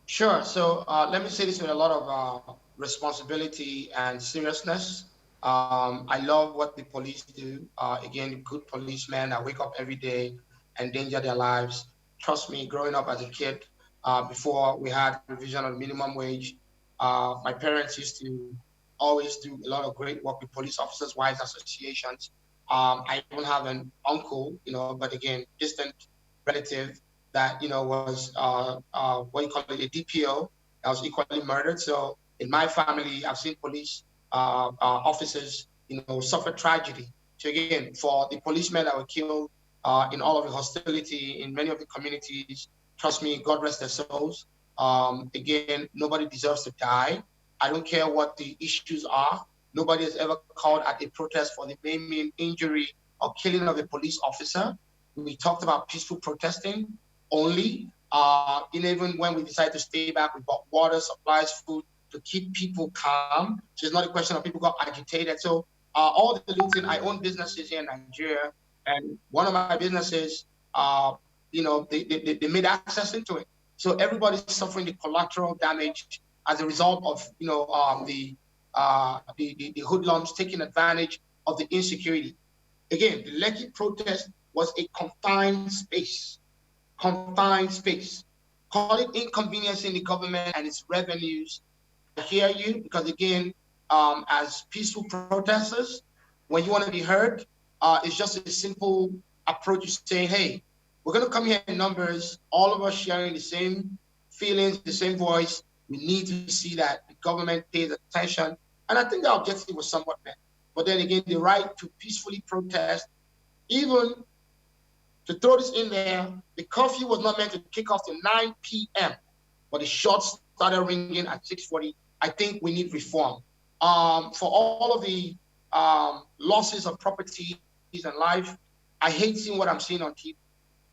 Sure. So let me say this with a lot of responsibility and seriousness. I love what the police do. Again, good policemen that wake up every day, endanger their lives. Trust me, growing up as a kid, before we had revision of minimum wage, my parents used to always do a lot of great work with police officers' wives associations. I even have an uncle, but again, distant relative that, was, what you call it, a DPO that was equally murdered. So in my family, I've seen police officers, suffer tragedy. So again, for the policemen that were killed in all of the hostility in many of the communities, trust me, God rest their souls. Again, nobody deserves to die. I don't care what the issues are. Nobody has ever called at a protest for the maiming, injury, or killing of a police officer. We talked about peaceful protesting only. Even when we decided to stay back, we bought water, supplies, food to keep people calm. So it's not a question of people got agitated. So all the looting, I own businesses here in Nigeria, and one of my businesses, they made access into it. So everybody's suffering the collateral damage as a result of the hoodlums taking advantage of the insecurity. Again, the Lekki protest was a confined space. Call it inconveniencing the government and its revenues. I hear you, because again, as peaceful protesters, when you want to be heard, it's just a simple approach to saying, hey, we're going to come here in numbers, all of us sharing the same feelings, the same voice. We need to see that the government pays attention. And I think the objective was somewhat met. But then again, the right to peacefully protest, even to throw this in there, the curfew was not meant to kick off till 9 p.m., but the shots started ringing at 6:40 I think we need reform. For all of the losses of properties and life, I hate seeing what I'm seeing on TV.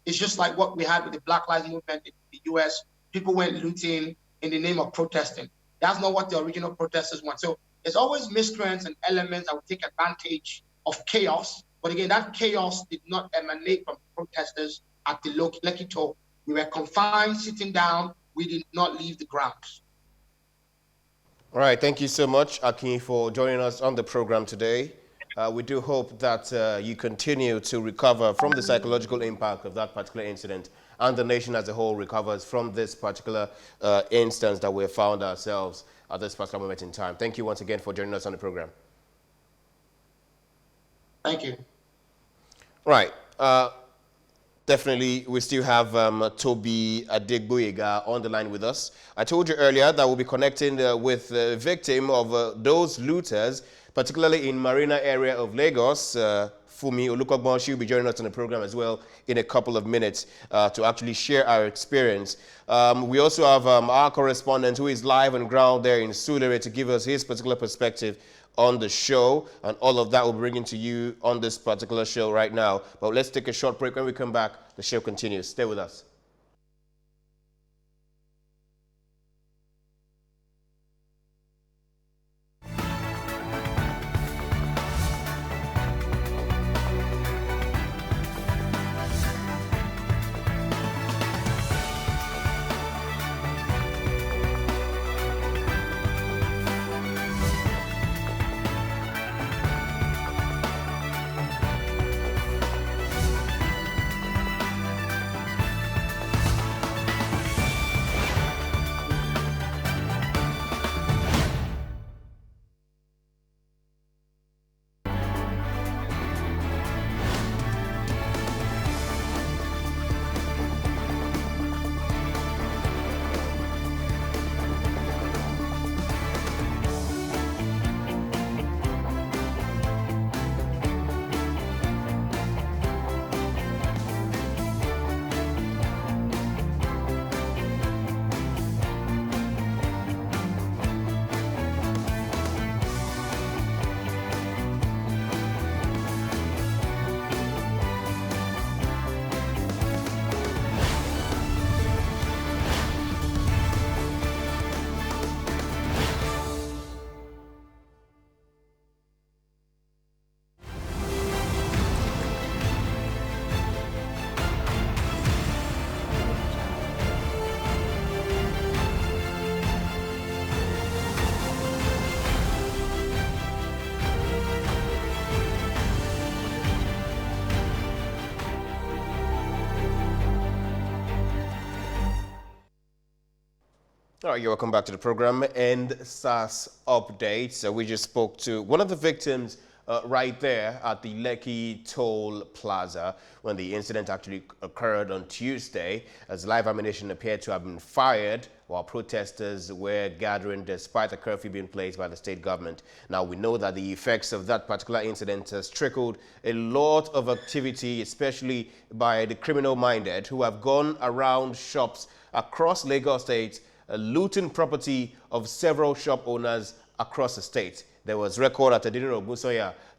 It's just like what we had with the Black Lives Movement in the US. People went looting in the name of protesting. That's not what the original protesters want. So there's always miscreants and elements that will take advantage of chaos. But again, that chaos did not emanate from protesters at the Lekki Toll. We were confined, sitting down. We did not leave the grounds. All right, thank you so much, Akin, for joining us on the program today. We do hope that you continue to recover from the psychological impact of that particular incident, and the nation as a whole recovers from this particular instance that we have found ourselves at this particular moment in time. Thank you once again for joining us on the program. Thank you. Right. Definitely, we still have Toby Adegboyega on the line with us. I told you earlier that we'll be connecting with the victim of those looters, particularly in Marina area of Lagos. Fumi Olukogbon, she'll be joining us on the program as well in a couple of minutes to actually share our experience. We also have our correspondent who is live on ground there in Surulere to give us his particular perspective on the show, and all of that will bring into you on this particular show right now. But let's take a short break. When we come back, the show continues. Stay with us. All right, you're welcome back to the program. ENDSARS update. So we just spoke to one of the victims right there at the Lekki Toll Plaza when the incident actually occurred on Tuesday, as live ammunition appeared to have been fired while protesters were gathering despite a curfew being placed by the state government. Now, we know that the effects of that particular incident has trickled a lot of activity, especially by the criminal-minded who have gone around shops across Lagos State looting property of several shop owners across the state. There was record at ADENIRAN.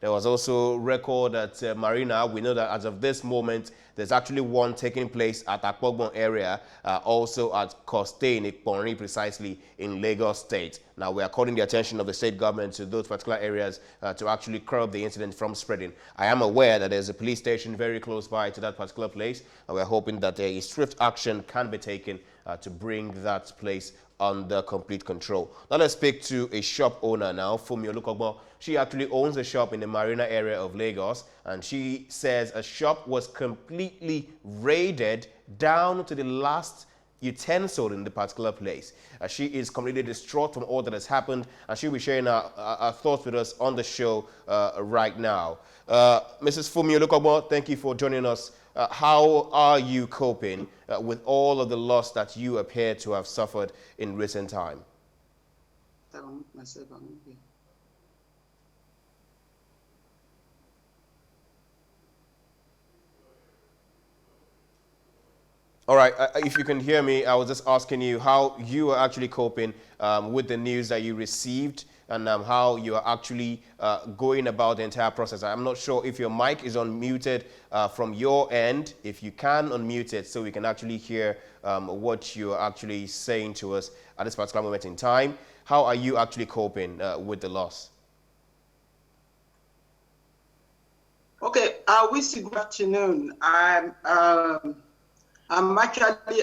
There was also record at Marina. We know that as of this moment, there's actually one taking place at Akpogbon area, also at Costain, Ikponri, precisely in Lagos State. Now, we are calling the attention of the state government to those particular areas to actually curb the incident from spreading. I am aware that there's a police station very close by to that particular place, and we're hoping that a swift action can be taken to bring that place under complete control. Now let's speak to a shop owner now, Fumi Olukogbon. She actually owns a shop in the Marina area of Lagos, and she says a shop was completely raided down to the last utensil in the particular place. She is completely distraught from all that has happened, and she'll be sharing her thoughts with us on the show right now. Mrs. Fumi Olukogbon, thank you for joining us. How are you coping with all of the loss that you appear to have suffered in recent time? All right, if you can hear me, I was just asking you how you are actually coping with the news that you received and how you are actually going about the entire process. I'm not sure if your mic is unmuted from your end. If you can unmute it so we can actually hear what you are actually saying to us at this particular moment in time. How are you actually coping with the loss? Okay, good afternoon. I'm actually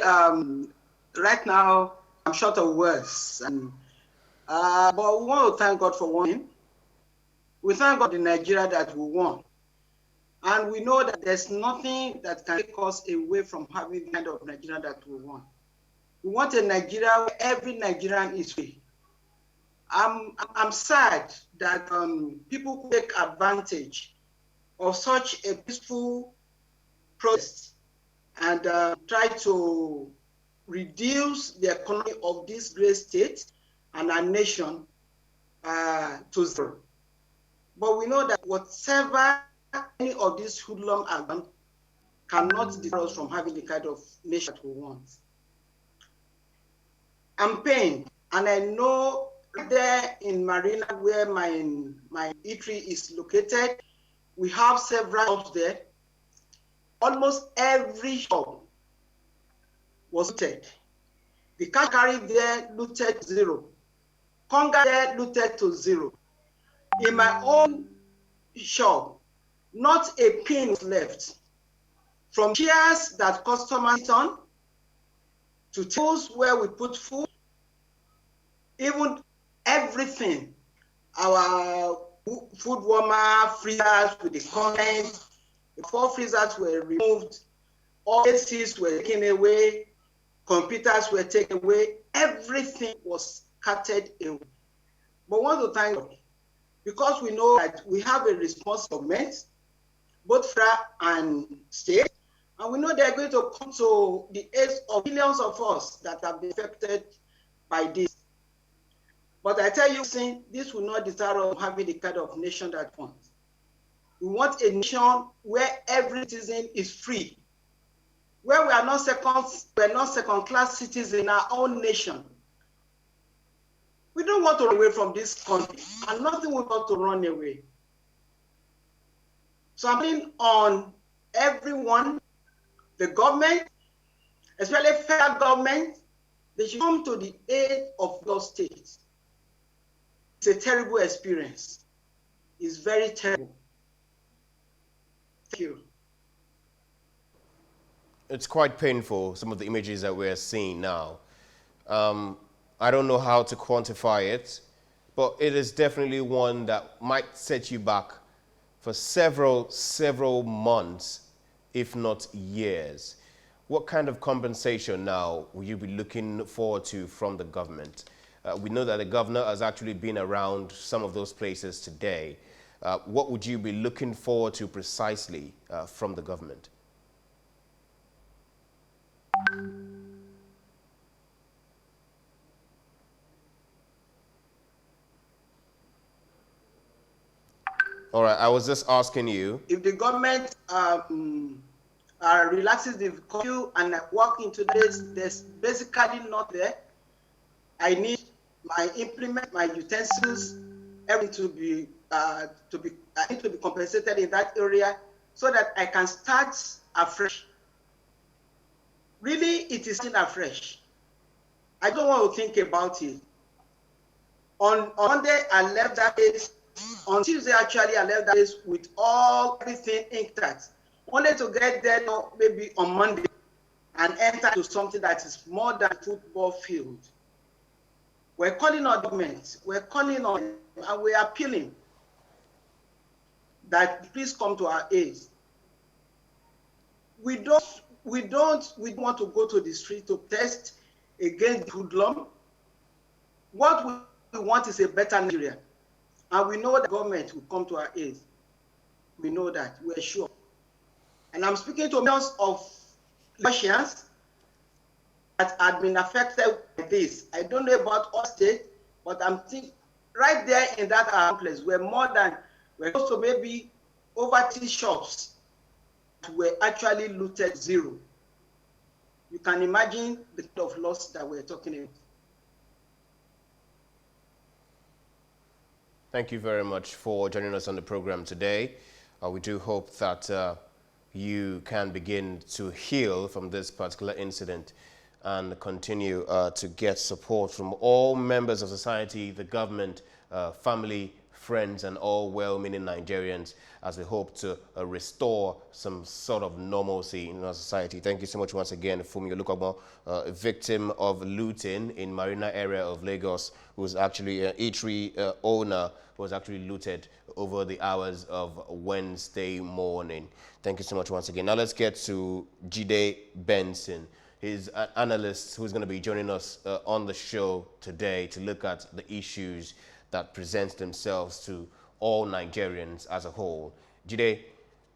right now I'm short of words, and but we want to thank God for winning. We thank God in Nigeria that we won, and we know that there's nothing that can take us away from having the kind of Nigeria that we want. We want a Nigeria where every Nigerian is free. I'm sad that people take advantage of such a peaceful protest and try to reduce the economy of this great state and our nation to zero. But we know that whatever any of these hoodlums have done cannot deter us from having the kind of nation that we want. I'm pained, and I know there in Marina, where my eatery is located, we have several shops there. Almost every shop was looted. The cash carried there looted to zero. Conga there looted to zero. In my own shop, not a pin was left. From chairs that customers sit on, to tables where we put food, even everything. Our food warmer, freezers with the contents, the 4 freezers were removed, all ACs were taken away, computers were taken away, everything was scattered away. But we want to thank God, because we know that we have a responsible government, both federal and state, and we know they're going to come to the aid of millions of us that have been affected by this. But I tell you, this will not deter us from having the kind of nation that we want. We want a nation where every citizen is free, where we are not second-class citizens in our own nation. We don't want to run away from this country, and nothing we want to run away. So I'm calling on everyone, the government, especially federal government, they should come to the aid of those states. It's a terrible experience. It's very terrible. Thank you. It's quite painful, some of the images that we're seeing now. I don't know how to quantify it, but it is definitely one that might set you back for several months, if not years. What kind of compensation now will you be looking forward to from the government? We know that the governor has actually been around some of those places today. What would you be looking forward to precisely from the government? All right, I was just asking you. If the government relaxes the curfew and work into this, there's basically not there. I need my implement, my utensils, everything I need to be compensated in that area so that I can start afresh. Really, it is still afresh. I don't want to think about it. On Monday, I left that place. On Tuesday, actually, I left that place with everything intact. Only to get there maybe on Monday and enter to something that is more than a football field. We're calling on government, we're calling on, and we're appealing that please come to our aid. We don't want to go to the street to test against hoodlum. What we want is a better Nigeria. And we know the government will come to our aid. We know that, we're sure. And I'm speaking to millions of Russians that had been affected by this. I don't know about all states, but I'm thinking right there in that place, we're close to maybe over 10 shops that were actually looted zero. you can imagine the kind of loss that we're talking about. Thank you very much for joining us on the program today. We do hope that you can begin to heal from this particular incident and continue to get support from all members of society, the government, family, friends, and all well-meaning Nigerians as we hope to restore some sort of normalcy in our society. Thank you so much once again, Fumi Olukogbon, a victim of looting in Marina area of Lagos, who was actually an eatery owner who was actually looted over the hours of Wednesday morning. Thank you so much once again. Now let's get to Jide Benson. He's an analyst who's going to be joining us on the show today to look at the issues that present themselves to all Nigerians as a whole. Jide,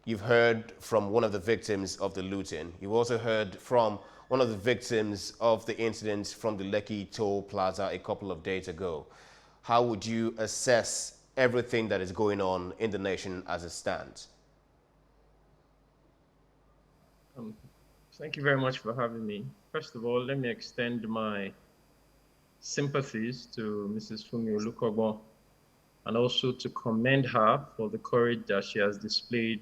you've heard from one of the victims of the looting. You've also heard from one of the victims of the incident from the Lekki Toll Plaza a couple of days ago. How would you assess everything that is going on in the nation as it stands? Thank you very much for having me. First of all, let me extend my sympathies to Mrs. Fumi Olukogbon and also to commend her for the courage that she has displayed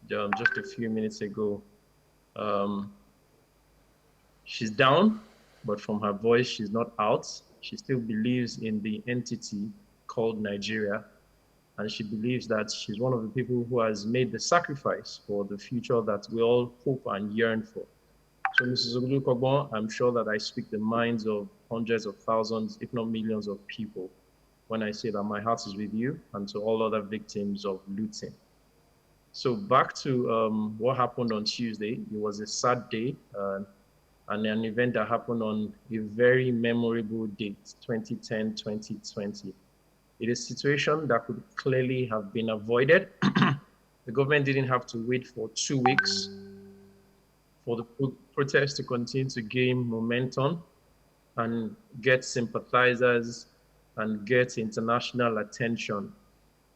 just a few minutes ago. She's down, but from her voice, she's not out. She still believes in the entity called Nigeria, and she believes that she's one of the people who has made the sacrifice for the future that we all hope and yearn for. So Mrs. Olukogbon, I'm sure that I speak the minds of hundreds of thousands, if not millions of people, when I say that my heart is with you and to all other victims of looting. So back to what happened on Tuesday. It was a sad day and an event that happened on a very memorable date, 2010-2020. It is a situation that could clearly have been avoided. The government didn't have to wait for 2 weeks for the protest to continue to gain momentum and get sympathizers and get international attention.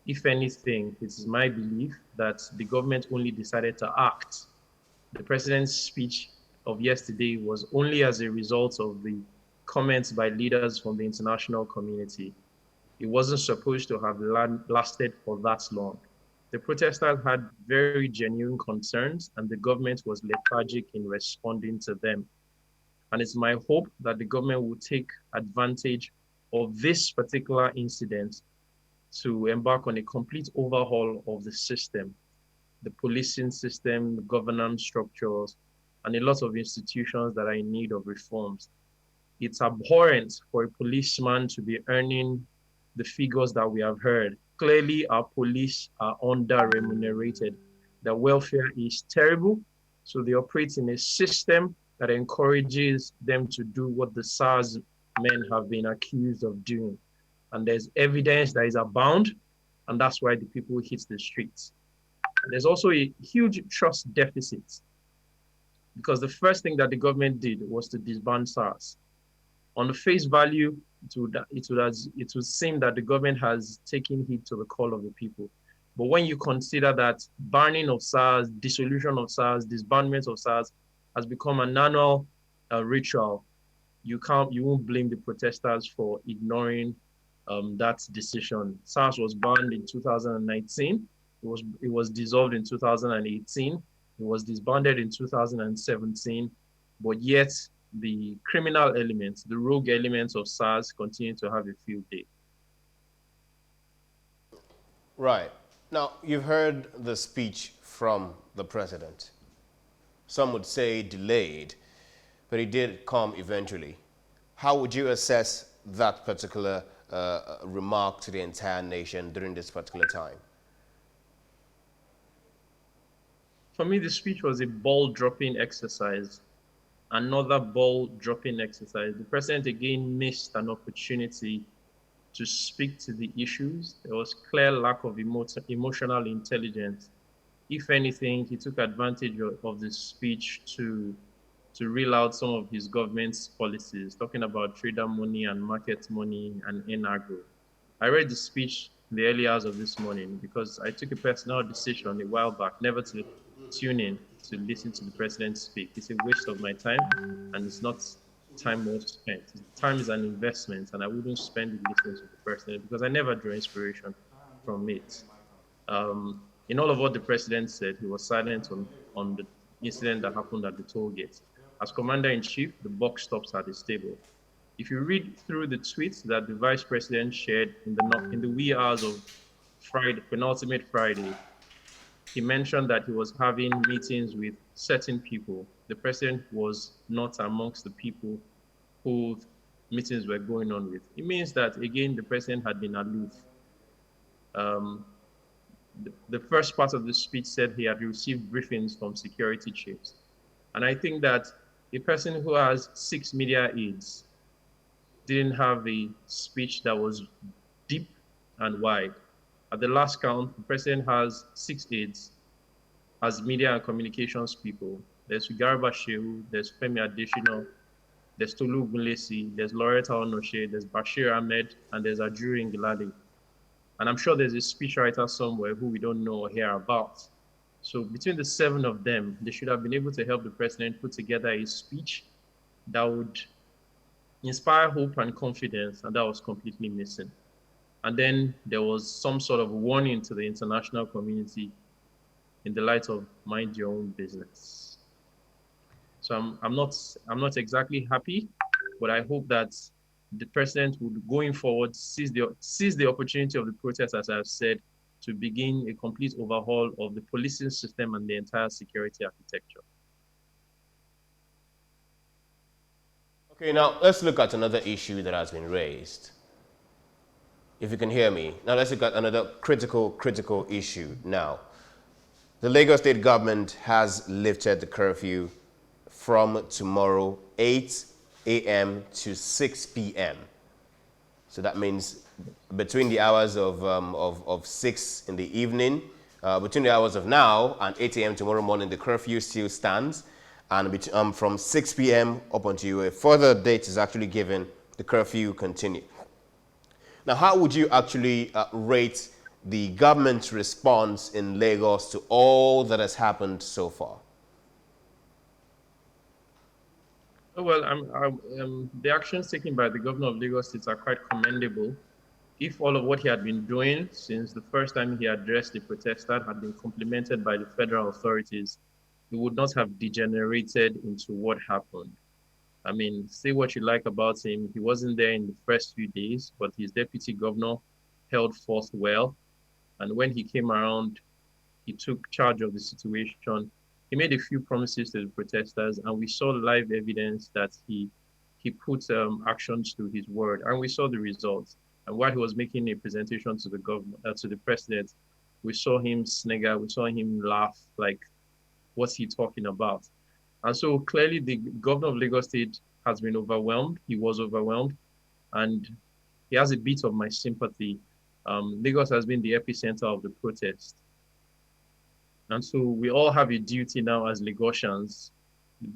If anything, it is my belief that the government only decided to act. The president's speech of yesterday was only as a result of the comments by leaders from the international community. It wasn't supposed to have lasted for that long. The protesters had very genuine concerns and the government was lethargic in responding to them. And it's my hope that the government will take advantage of this particular incident to embark on a complete overhaul of the system, the policing system, the governance structures, and a lot of institutions that are in need of reforms. It's abhorrent for a policeman to be earning the figures that we have heard. Clearly, our police are under-remunerated. The welfare is terrible, so they operate in a system that encourages them to do what the SARS men have been accused of doing. And there's evidence that is abound, and that's why the people hit the streets. And there's also a huge trust deficit, because the first thing that the government did was to disband SARS. On the face value, it would seem that the government has taken heed to the call of the people. But when you consider that banning of SARS, dissolution of SARS, disbandment of SARS has become an annual ritual, you won't blame the protesters for ignoring that decision. SARS was banned in 2019. It was dissolved in 2018. It was disbanded in 2017, but yet the criminal elements, the rogue elements of SARS continue to have a field day. Right. Now, you've heard the speech from the president. Some would say delayed, but it did come eventually. How would you assess that particular remark to the entire nation during this particular time? For me, the speech was a ball-dropping exercise. Another ball-dropping exercise. The president again missed an opportunity to speak to the issues. There was clear lack of emotional intelligence. If anything, he took advantage of the speech to reel out some of his government's policies, talking about trader money and market money and NAGRO. I read the speech in the early hours of this morning because I took a personal decision a while back never to tune in. to listen to the president speak. It's a waste of my time, and it's not time well spent. Time is an investment, and I wouldn't spend it listening to the president because I never draw inspiration from it. In all of what the president said, he was silent on the incident that happened at the toll gate. As commander-in-chief, the buck stops at his table. If you read through the tweets that the vice president shared in the wee hours of Friday, penultimate Friday, he mentioned that he was having meetings with certain people. The president was not amongst the people who meetings were going on with. It means that, again, the president had been aloof. The first part of the speech said he had received briefings from security chiefs. And I think that a person who has 6 media aides didn't have a speech that was deep and wide. At the last count, the president has 6 aides as media and communications people. There's Garba Shehu, there's Femi Adesina, there's Tolu Ogunlesi, there's Loretta Onoshe, there's Bashir Ahmed, and there's Ajuri Ngilade. And I'm sure there's a speechwriter somewhere who we don't know or hear about. So between the 7 of them, they should have been able to help the president put together a speech that would inspire hope and confidence, and that was completely missing. And then there was some sort of warning to the international community in the light of mind your own business. So I'm not exactly happy, but I hope that the president would, going forward, seize the opportunity of the protest, as I've said, to begin a complete overhaul of the policing system and the entire security architecture. Okay, now let's look at another issue that has been raised. If you can hear me. Now let's look at another critical issue now. The Lagos State government has lifted the curfew from tomorrow 8 a.m. to 6 p.m. So that means between the hours of 6 in the evening, between the hours of now and 8 a.m. tomorrow morning, the curfew still stands. And from 6 p.m. up until a further date is actually given, the curfew continue. Now, how would you actually rate the government's response in Lagos to all that has happened so far? Well, the actions taken by the governor of Lagos State are quite commendable. If all of what he had been doing since the first time he addressed the protesters had been complemented by the federal authorities, it would not have degenerated into what happened. I mean, say what you like about him, he wasn't there in the first few days, but his deputy governor held forth well. And when he came around, he took charge of the situation. He made a few promises to the protesters, and we saw live evidence that he put actions to his word, and we saw the results. And while he was making a presentation to the government, to the president, we saw him snigger, we saw him laugh, like, what's he talking about? And so clearly the governor of Lagos State has been overwhelmed. He was overwhelmed, and he has a bit of my sympathy. Lagos has been the epicenter of the protest. And so we all have a duty now as Lagosians,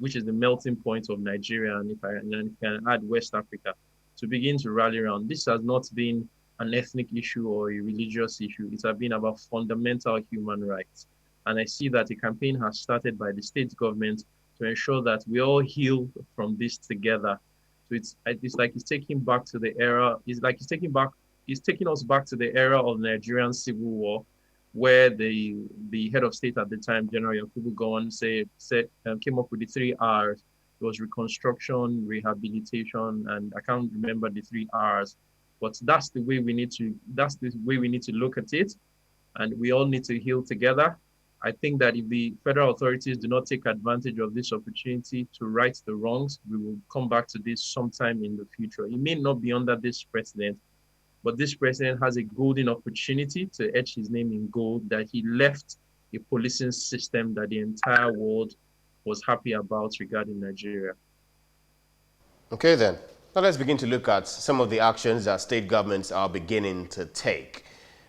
which is the melting point of Nigeria, and if I can add West Africa, to begin to rally around. This has not been an ethnic issue or a religious issue. It has been about fundamental human rights. And I see that a campaign has started by the state government to ensure that we all heal from this together. So it's like it's taking back to the era, it's taking us back to the era of the Nigerian Civil War, where the head of state at the time, General Yakubu Gowon, came up with the 3 R's. It was reconstruction, rehabilitation, and I can't remember the 3 R's, but that's the way we need to look at it, and we all need to heal together. I think that if the federal authorities do not take advantage of this opportunity to right the wrongs, we will come back to this sometime in the future. It may not be under this president, but this president has a golden opportunity to etch his name in gold, that he left a policing system that the entire world was happy about regarding Nigeria. Okay then, now let's begin to look at some of the actions that state governments are beginning to take.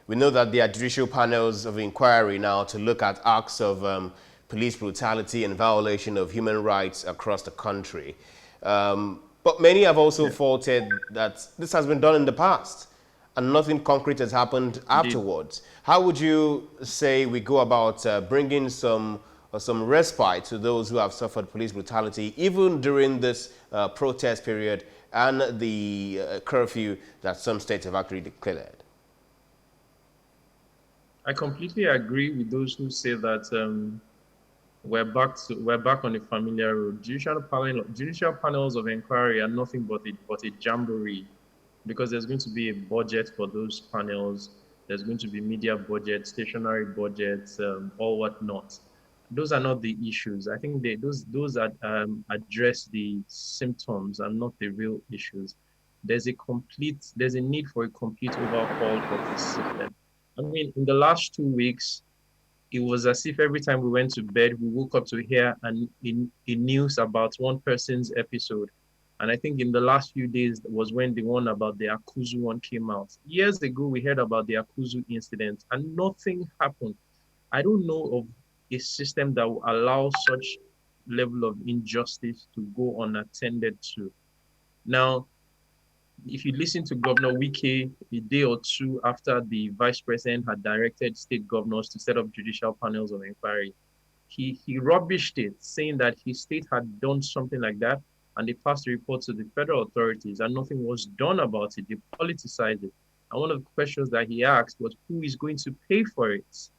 We know that there are judicial panels of inquiry now to look at acts of police brutality and violation of human rights across the country. But many have also faulted that this has been done in the past and nothing concrete has happened afterwards. How would you say we go about bringing some some respite to those who have suffered police brutality, even during this protest period and the curfew that some states have actually declared? I completely agree with those who say that we're back on the familiar road. Judicial panels of inquiry are nothing but a jamboree, because there's going to be a budget for those panels. There's going to be media budget, stationary budgets, all whatnot. Those are not the issues. I think those address the symptoms and not the real issues. There's a need for a complete overhaul of the system. I mean, in the last 2 weeks, it was as if every time we went to bed, we woke up to hear a news about one person's episode. And I think in the last few days was when the one about the Akuzu one came out. Years ago, we heard about the Akuzu incident and nothing happened. I don't know of a system that will allow such level of injustice to go unattended to. Now, if you listen to Governor Wike a day or two after the vice president had directed state governors to set up judicial panels of inquiry, he rubbished it, saying that his state had done something like that, and they passed a report to the federal authorities and nothing was done about it. They politicized it. And one of the questions that he asked was, who is going to pay for it?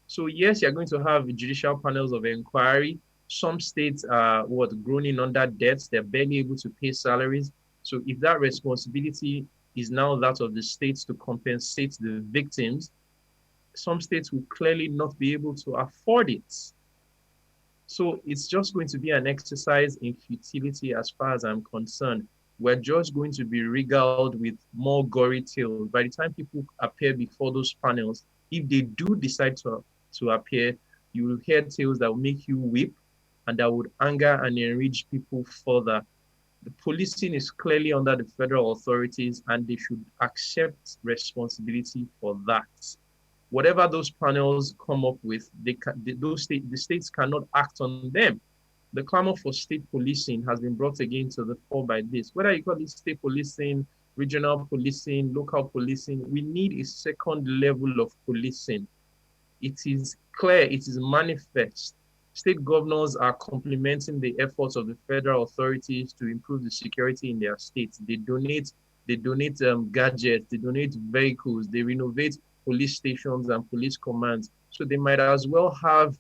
So yes, you're going to have judicial panels of inquiry. Some states are groaning under debts. They're barely able to pay salaries. So if that responsibility is now that of the states to compensate the victims, some states will clearly not be able to afford it. So it's just going to be an exercise in futility as far as I'm concerned. We're just going to be regaled with more gory tales. By the time people appear before those panels, if they do decide to appear, you will hear tales that will make you weep and that would anger and enrage people further. The policing is clearly under the federal authorities and they should accept responsibility for that. Whatever those panels come up with, the states cannot act on them. The clamor for state policing has been brought again to the fore by this. Whether you call it state policing, regional policing, local policing, we need a second level of policing. It is clear, it is manifest. State governors are complementing the efforts of the federal authorities to improve the security in their states. They donate gadgets, they donate vehicles, they renovate police stations and police commands. So they might as well have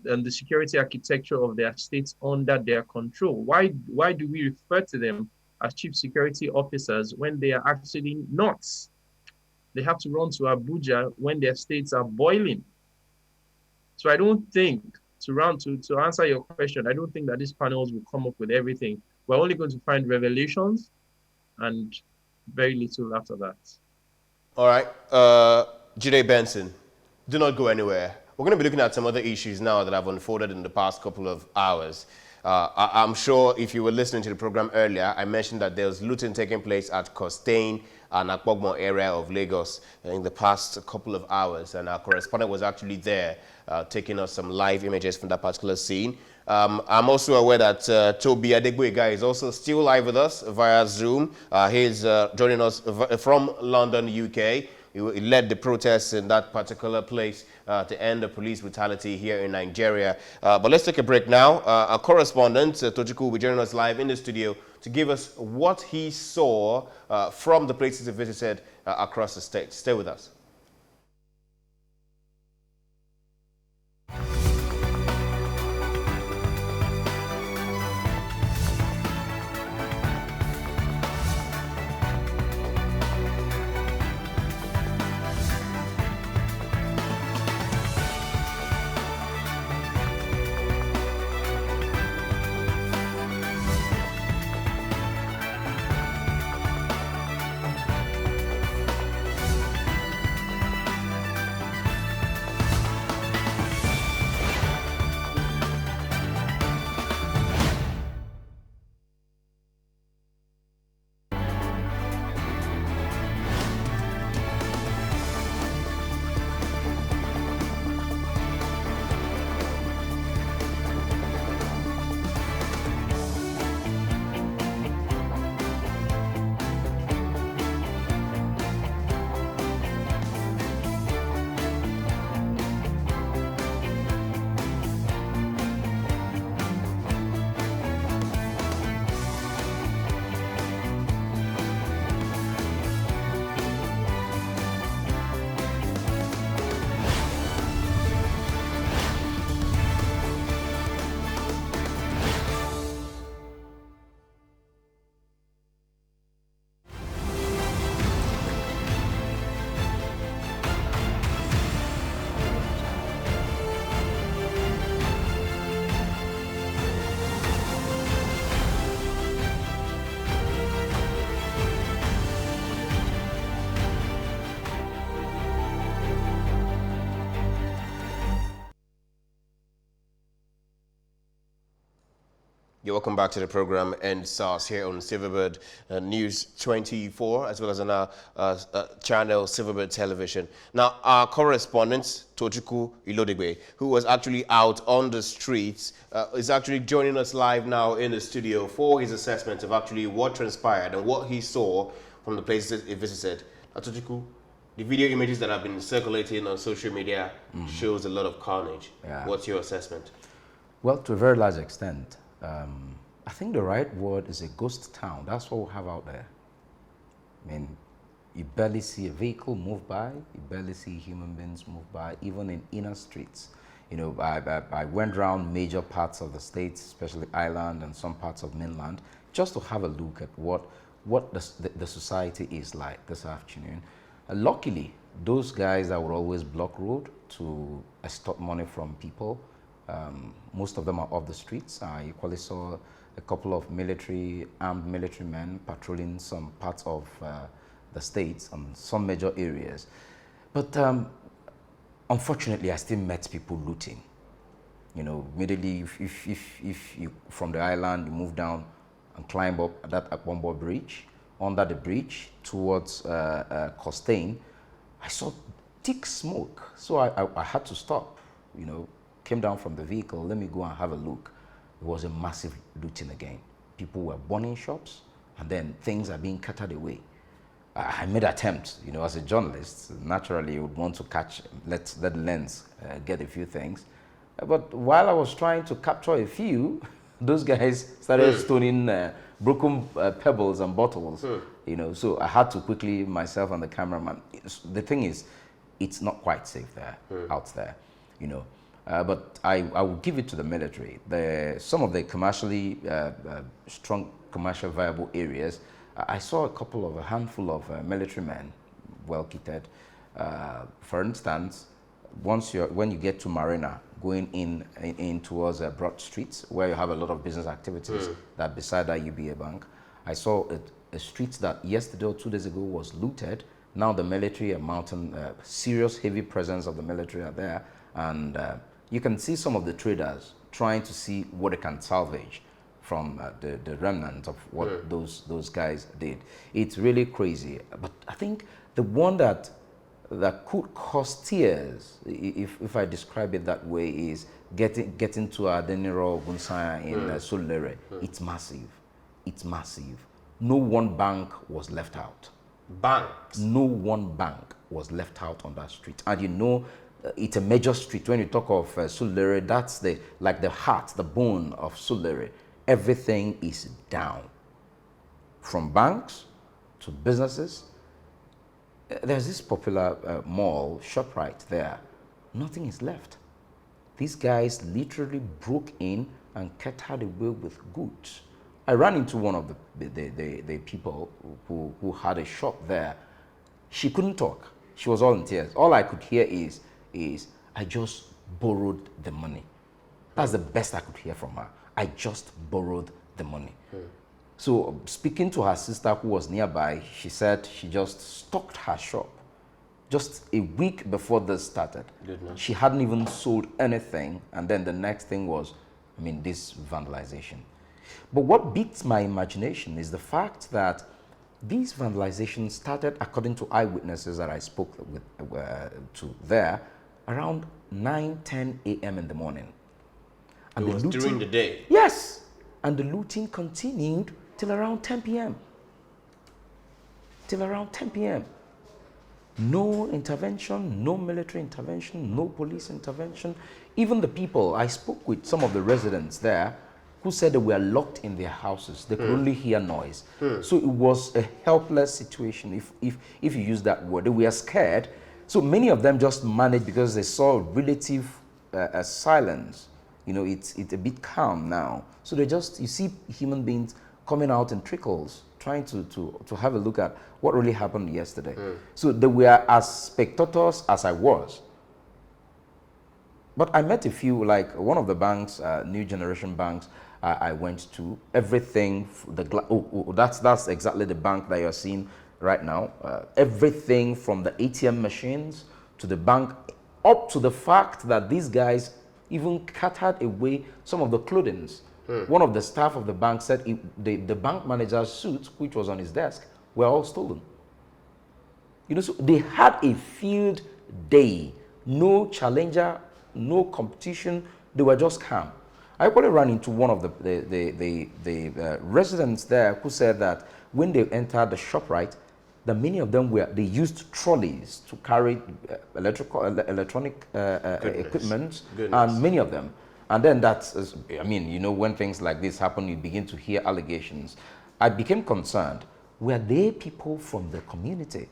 the security architecture of their states under their control. Why do we refer to them as chief security officers when they are actually not? They have to run to Abuja when their states are boiling. So I don't think, to answer your question, I don't think that these panels will come up with everything. We're only going to find revelations and very little after that. All right, Jide Benson, do not go anywhere. We're going to be looking at some other issues now that have unfolded in the past couple of hours. I'm sure if you were listening to the program earlier, I mentioned that there's looting taking place at Costain and Akpogmo area of Lagos in the past couple of hours, and our correspondent was actually there taking us some live images from that particular scene. I'm also aware that Toby Adegboyega is also still live with us via Zoom. He's joining us from London, UK. He led the protests in that particular place to end the police brutality here in Nigeria. But let's take a break now. Our correspondent, Tochukwu, will be joining us live in the studio to give us what he saw from the places he visited across the state. Stay with us. You're welcome back to the program ENDSARS here on Silverbird News 24, as well as on our channel Silverbird Television. Now, our correspondent, Tochukwu Ilodegbe, who was actually out on the streets, is actually joining us live now in the studio for his assessment of actually what transpired and what he saw from the places he visited. Tochukwu, the video images that have been circulating on social media shows a lot of carnage. Yeah. What's your assessment? Well, to a very large extent, I think the right word is a ghost town. That's what we have out there. I mean, you barely see a vehicle move by, you barely see human beings move by, even in inner streets. You know, I went around major parts of the state, especially island and some parts of mainland, just to have a look at what the society is like this afternoon. Luckily, those guys that would always block road to extort money from people, most of them are off the streets. I equally saw a couple of armed military men patrolling some parts of the states and some major areas. But unfortunately, I still met people looting. You know, immediately if you, from the island, you move down and climb up that Akwambo bridge, under the bridge towards Costain, I saw thick smoke. So I had to stop, you know, came down from the vehicle, let me go and have a look. It was a massive looting again. People were burning shops, and then things are being carted away. I made attempts, you know, as a journalist, naturally you would want to catch, let the lens get a few things. But while I was trying to capture a few, those guys started stoning broken pebbles and bottles, you know, so I had to quickly, myself and the cameraman, the thing is, it's not quite safe there, out there, you know. But I will give it to the military. Some of the commercially strong, commercial viable areas, I saw a handful of military men, well kitted. For instance, when you get to Marina, going in towards Broad Street, where you have a lot of business activities, that beside that UBA Bank, I saw a street that yesterday or 2 days ago was looted. Now the military are mounting serious, heavy presence of the military are there, and you can see some of the traders trying to see what they can salvage from the remnant of what those guys did. It's really crazy. But I think the one that could cause tears, if I describe it that way, is getting to ADENIRAN OGUNSANYA in Surulere. It's massive. It's massive. No one bank was left out. Banks? No one bank was left out on that street. And you know, it's a major street. When you talk of Surulere, that's like the heart, the bone of Surulere. Everything is down. From banks to businesses. There's this popular mall, ShopRite there. Nothing is left. These guys literally broke in and carted away with goods. I ran into one of the people who had a shop there. She couldn't talk. She was all in tears. All I could hear is I just borrowed the money. That's the best I could hear from her. I just borrowed the money. So speaking to her sister who was nearby, she said she just stocked her shop. Just a week before this started. She hadn't even sold anything, and then the next thing was, I mean, this vandalization. But what beats my imagination is the fact that these vandalizations started, according to eyewitnesses that I spoke with to there, around 9-10 a.m. in the morning. And it was during the day? Yes. And the looting continued till around 10 p.m. Till around 10 p.m. No intervention, no military intervention, no police intervention. Even the people, I spoke with some of the residents there who said they were locked in their houses. They could only hear noise. So it was a helpless situation, if you use that word. They were scared. So many of them just managed because they saw relative silence. You know, it's a bit calm now. So they just, you see human beings coming out in trickles, trying to have a look at what really happened yesterday. So they were as spectators as I was. But I met a few, like one of the banks, New Generation banks, I went to. Everything, that's exactly the bank that you're seeing right now. Everything from the ATM machines to the bank, up to the fact that these guys even carted away some of the clothing One of the staff of the bank said the bank manager's suit, which was on his desk, were all stolen. You know, so they had a field day, no challenger, no competition. They were just calm. I probably ran into one of the residents there who said that when they entered the ShopRite, that many of them they used trolleys to carry electronic equipment, and many of them. And then I mean, you know, when things like this happen, you begin to hear allegations. I became concerned. Were they people from the community?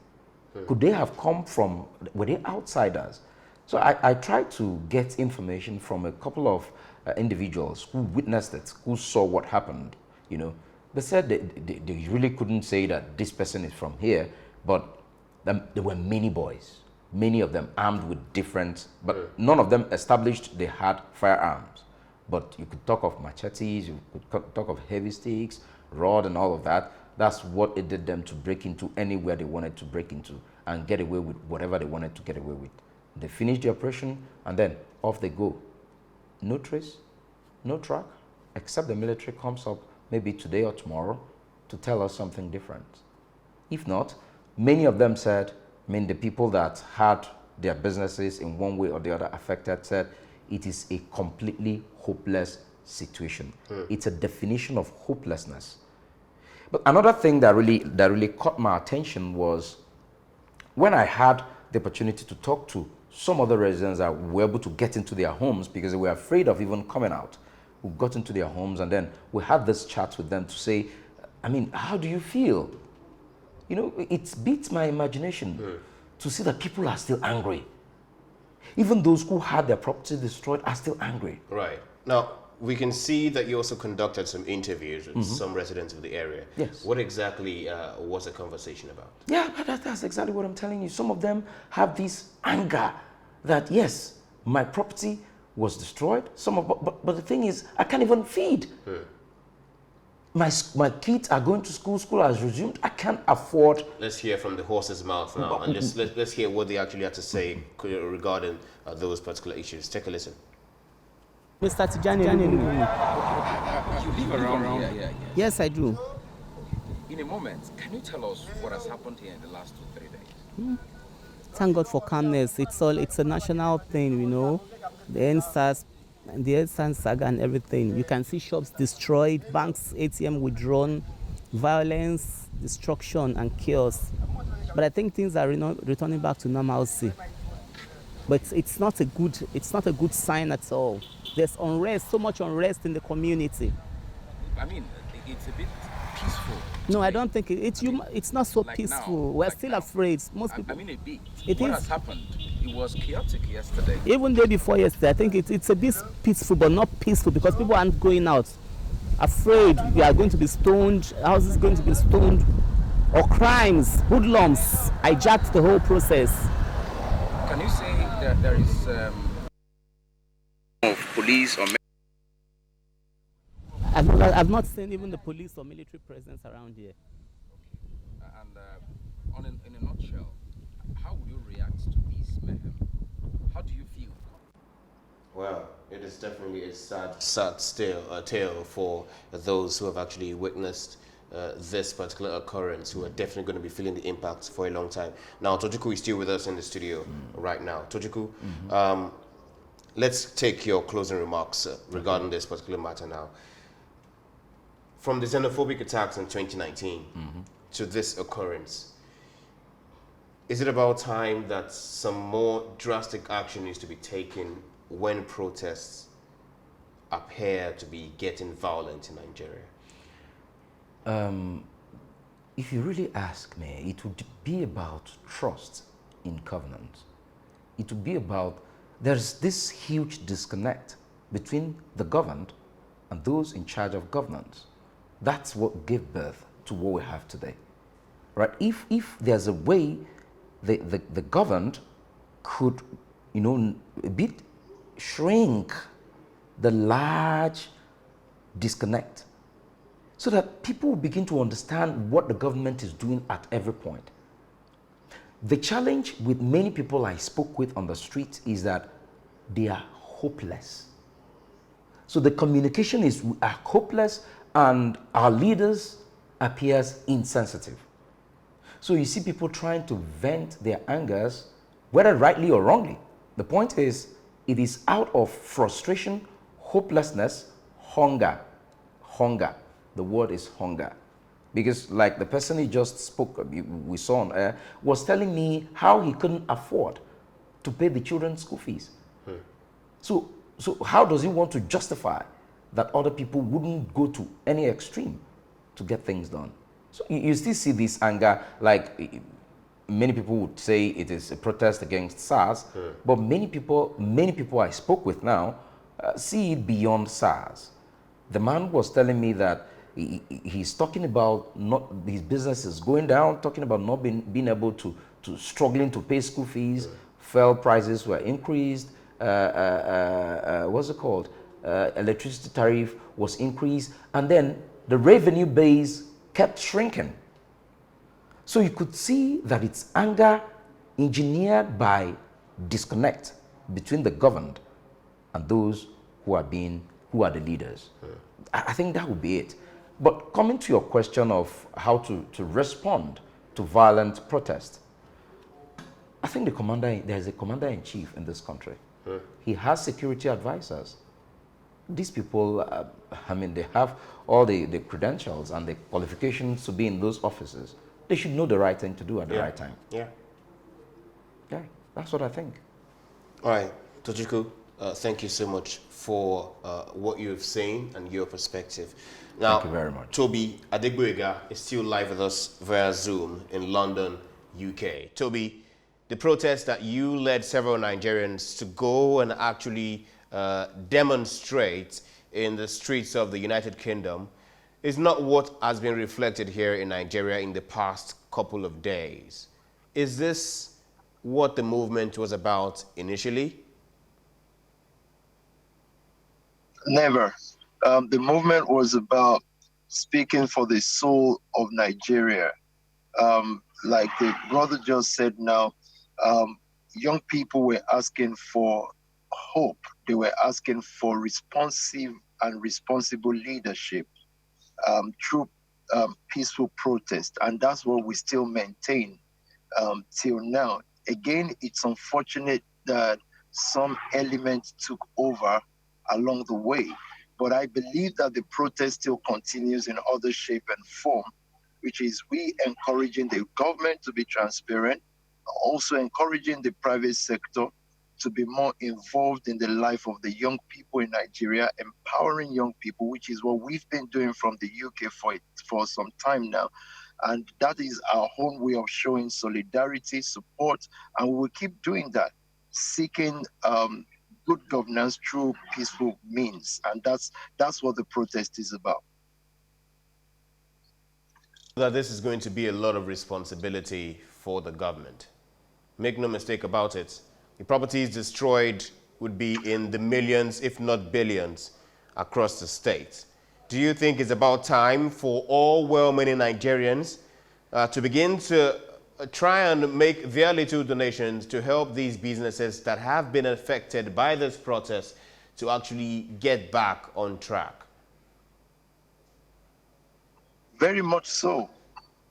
Could they have come from, were they outsiders? So I tried to get information from a couple of individuals who witnessed it, who saw what happened, you know. They said they really couldn't say that this person is from here, but there were many boys, many of them armed with different, but none of them established they had firearms. But you could talk of machetes, you could talk of heavy sticks, rod and all of that. That's what it did them to break into anywhere they wanted to break into and get away with whatever they wanted to get away with. They finished the operation and then off they go. No trace, no track, except the military comes up maybe today or tomorrow to tell us something different. If not, many of them said, I mean, the people that had their businesses in one way or the other affected said it is a completely hopeless situation. It's a definition of hopelessness. But another thing that really caught my attention was when I had the opportunity to talk to some other residents that were able to get into their homes because they were afraid of even coming out. We got into their homes and then we had this chat with them to say, I mean, how do you feel? You know, it beats my imagination to see that people are still angry. Even those who had their property destroyed are still angry. Right. Now, we can see that you also conducted some interviews with some residents of the area. Yes. What exactly was the conversation about? Yeah, but that's exactly what I'm telling you. Some of them have this anger that, yes, my property was destroyed. But the thing is, I can't even feed. My kids are going to school. School has resumed. I can't afford. Let's hear from the horse's mouth now, and let's hear what they actually had to say regarding those particular issues. Take a listen. Mr. Tijani, you live around here? Yeah. Yes, I do. In a moment, can you tell us what has happened here in the last 2-3 days? Thank God for calmness. It's a national thing, you know. The ENDSARS saga and everything. You can see shops destroyed, banks, ATM withdrawn, violence, destruction, and chaos. But I think things are returning back to normalcy. But it's not a good sign at all. There's unrest, so much unrest in the community. I mean, it's a bit peaceful. No, I don't think it's not so like peaceful. Now, We're still afraid. Most people. I mean, a bit. What has happened? It was chaotic yesterday. Even day before yesterday, I think it's a bit peaceful, but not peaceful because people aren't going out. Afraid we are going to be stoned, houses going to be stoned, or crimes, hoodlums hijacked the whole process. Can you say that there is police or? I've not seen even the police or military presence around here. Okay. And in a nutshell, how would you react to this mayhem? How do you feel? Well, it is definitely a sad tale for those who have actually witnessed this particular occurrence, who are definitely going to be feeling the impacts for a long time. Now, Tochukwu is still with us in the studio right now. Tochukwu, let's take your closing remarks regarding this particular matter now. From the xenophobic attacks in 2019 to this occurrence, is it about time that some more drastic action needs to be taken when protests appear to be getting violent in Nigeria? If you really ask me, it would be about trust in covenant. It would be about, there's this huge disconnect between the governed and those in charge of governance. That's what gave birth to what we have today, right? If there's a way the governed could, you know, a bit shrink the large disconnect so that people begin to understand what the government is doing at every point. The challenge with many people I spoke with on the street is that they are hopeless. So the communication is hopeless, and our leaders appears insensitive. So you see people trying to vent their angers, whether rightly or wrongly. The point is, it is out of frustration, hopelessness, hunger. Hunger. The word is hunger. Because like the person he just spoke, we saw on air, was telling me how he couldn't afford to pay the children's school fees. So how does he want to justify that other people wouldn't go to any extreme to get things done? So you still see this anger, like many people would say it is a protest against SARS, but many people I spoke with now see it beyond SARS. The man was telling me that he's talking about his business is going down, talking about not being able to struggling to pay school fees, fuel prices were increased, what's it called? Electricity tariff was increased, and then the revenue base kept shrinking. So you could see that it's anger engineered by disconnect between the governed and those who are the leaders. I think that would be it. But coming to your question of how to respond to violent protest, I think there's a commander-in-chief in this country. He has security advisors. These people, they have all the credentials and the qualifications to be in those offices. They should know the right thing to do at the right time. Yeah, that's what I think. All right, Tochukwu, thank you so much for what you've seen and your perspective. Now, thank you very much. Toby Adegboyega is still live with us via Zoom in London, UK. Toby, the protest that you led several Nigerians to go and actually demonstrate in the streets of the United Kingdom is not what has been reflected here in Nigeria in the past couple of days. Is this what the movement was about initially? Never. The movement was about speaking for the soul of Nigeria. Like the brother just said now, young people were asking for hope. They were asking for responsive and responsible leadership through peaceful protest. And that's what we still maintain till now. Again, it's unfortunate that some elements took over along the way, but I believe that the protest still continues in other shape and form, which is we encouraging the government to be transparent, also encouraging the private sector to be more involved in the life of the young people in Nigeria, empowering young people, which is what we've been doing from the UK for some time now. And that is our own way of showing solidarity, support, and we will keep doing that, seeking good governance through peaceful means. And that's what the protest is about. That this is going to be a lot of responsibility for the government. Make no mistake about it. The properties destroyed would be in the millions, if not billions, across the state. Do you think it's about time for all well-meaning Nigerians to begin to try and make their little donations to help these businesses that have been affected by this protest to actually get back on track? Very much so.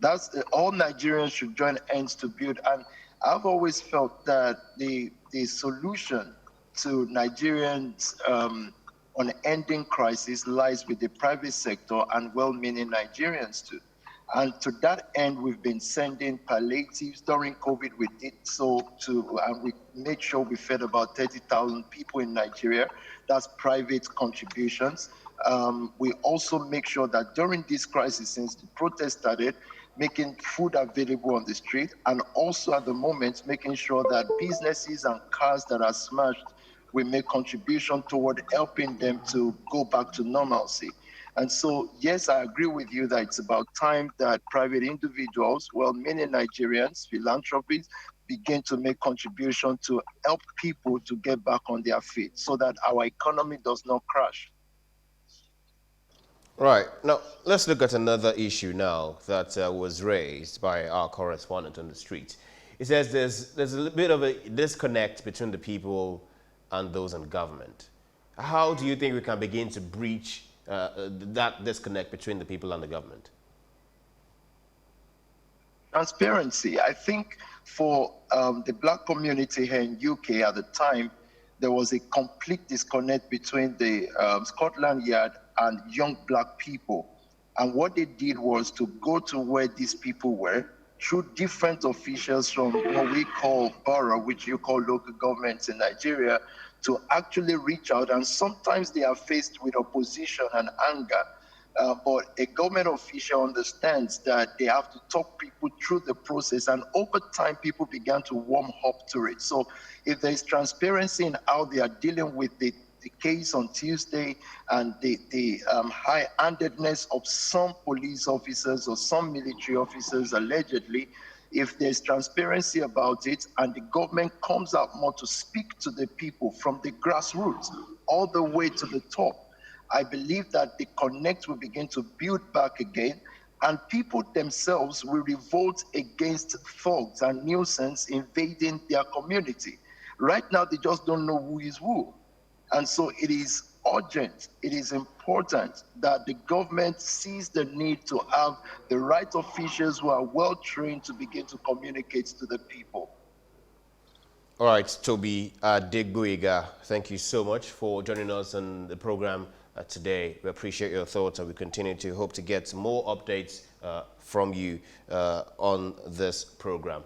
That's all Nigerians should join hands to build. And I've always felt that the solution to Nigerians on ending crisis lies with the private sector and well-meaning Nigerians too. And to that end, we've been sending palliatives. During COVID, we did so too, and we made sure we fed about 30,000 people in Nigeria. That's private contributions. We also make sure that during this crisis, since the protest started, making food available on the street, and also at the moment, making sure that businesses and cars that are smashed, we make contribution toward helping them to go back to normalcy. And so, yes, I agree with you that it's about time that private individuals, well-meaning Nigerians, philanthropists, begin to make contribution to help people to get back on their feet so that our economy does not crash. Right. Now, let's look at another issue now that was raised by our correspondent on the street. It says there's a bit of a disconnect between the people and those in government. How do you think we can begin to breach that disconnect between the people and the government? Transparency. I think for the black community here in UK at the time, there was a complete disconnect between the Scotland Yard and young black people. And what they did was to go to where these people were through different officials from what we call borough, which you call local governments in Nigeria, to actually reach out. And sometimes they are faced with opposition and anger. But a government official understands that they have to talk people through the process, and over time, people began to warm up to it. So if there is transparency in how they are dealing with the case on Tuesday and the high-handedness of some police officers or some military officers allegedly, if there's transparency about it and the government comes out more to speak to the people from the grassroots all the way to the top, I believe that the connect will begin to build back again, and people themselves will revolt against thugs and nuisance invading their community. Right now, they just don't know who is who. And so it is urgent, it is important that the government sees the need to have the right officials who are well trained to begin to communicate to the people. All right, Toby Adegboyega, thank you so much for joining us on the program today. We appreciate your thoughts, and we continue to hope to get more updates from you on this program.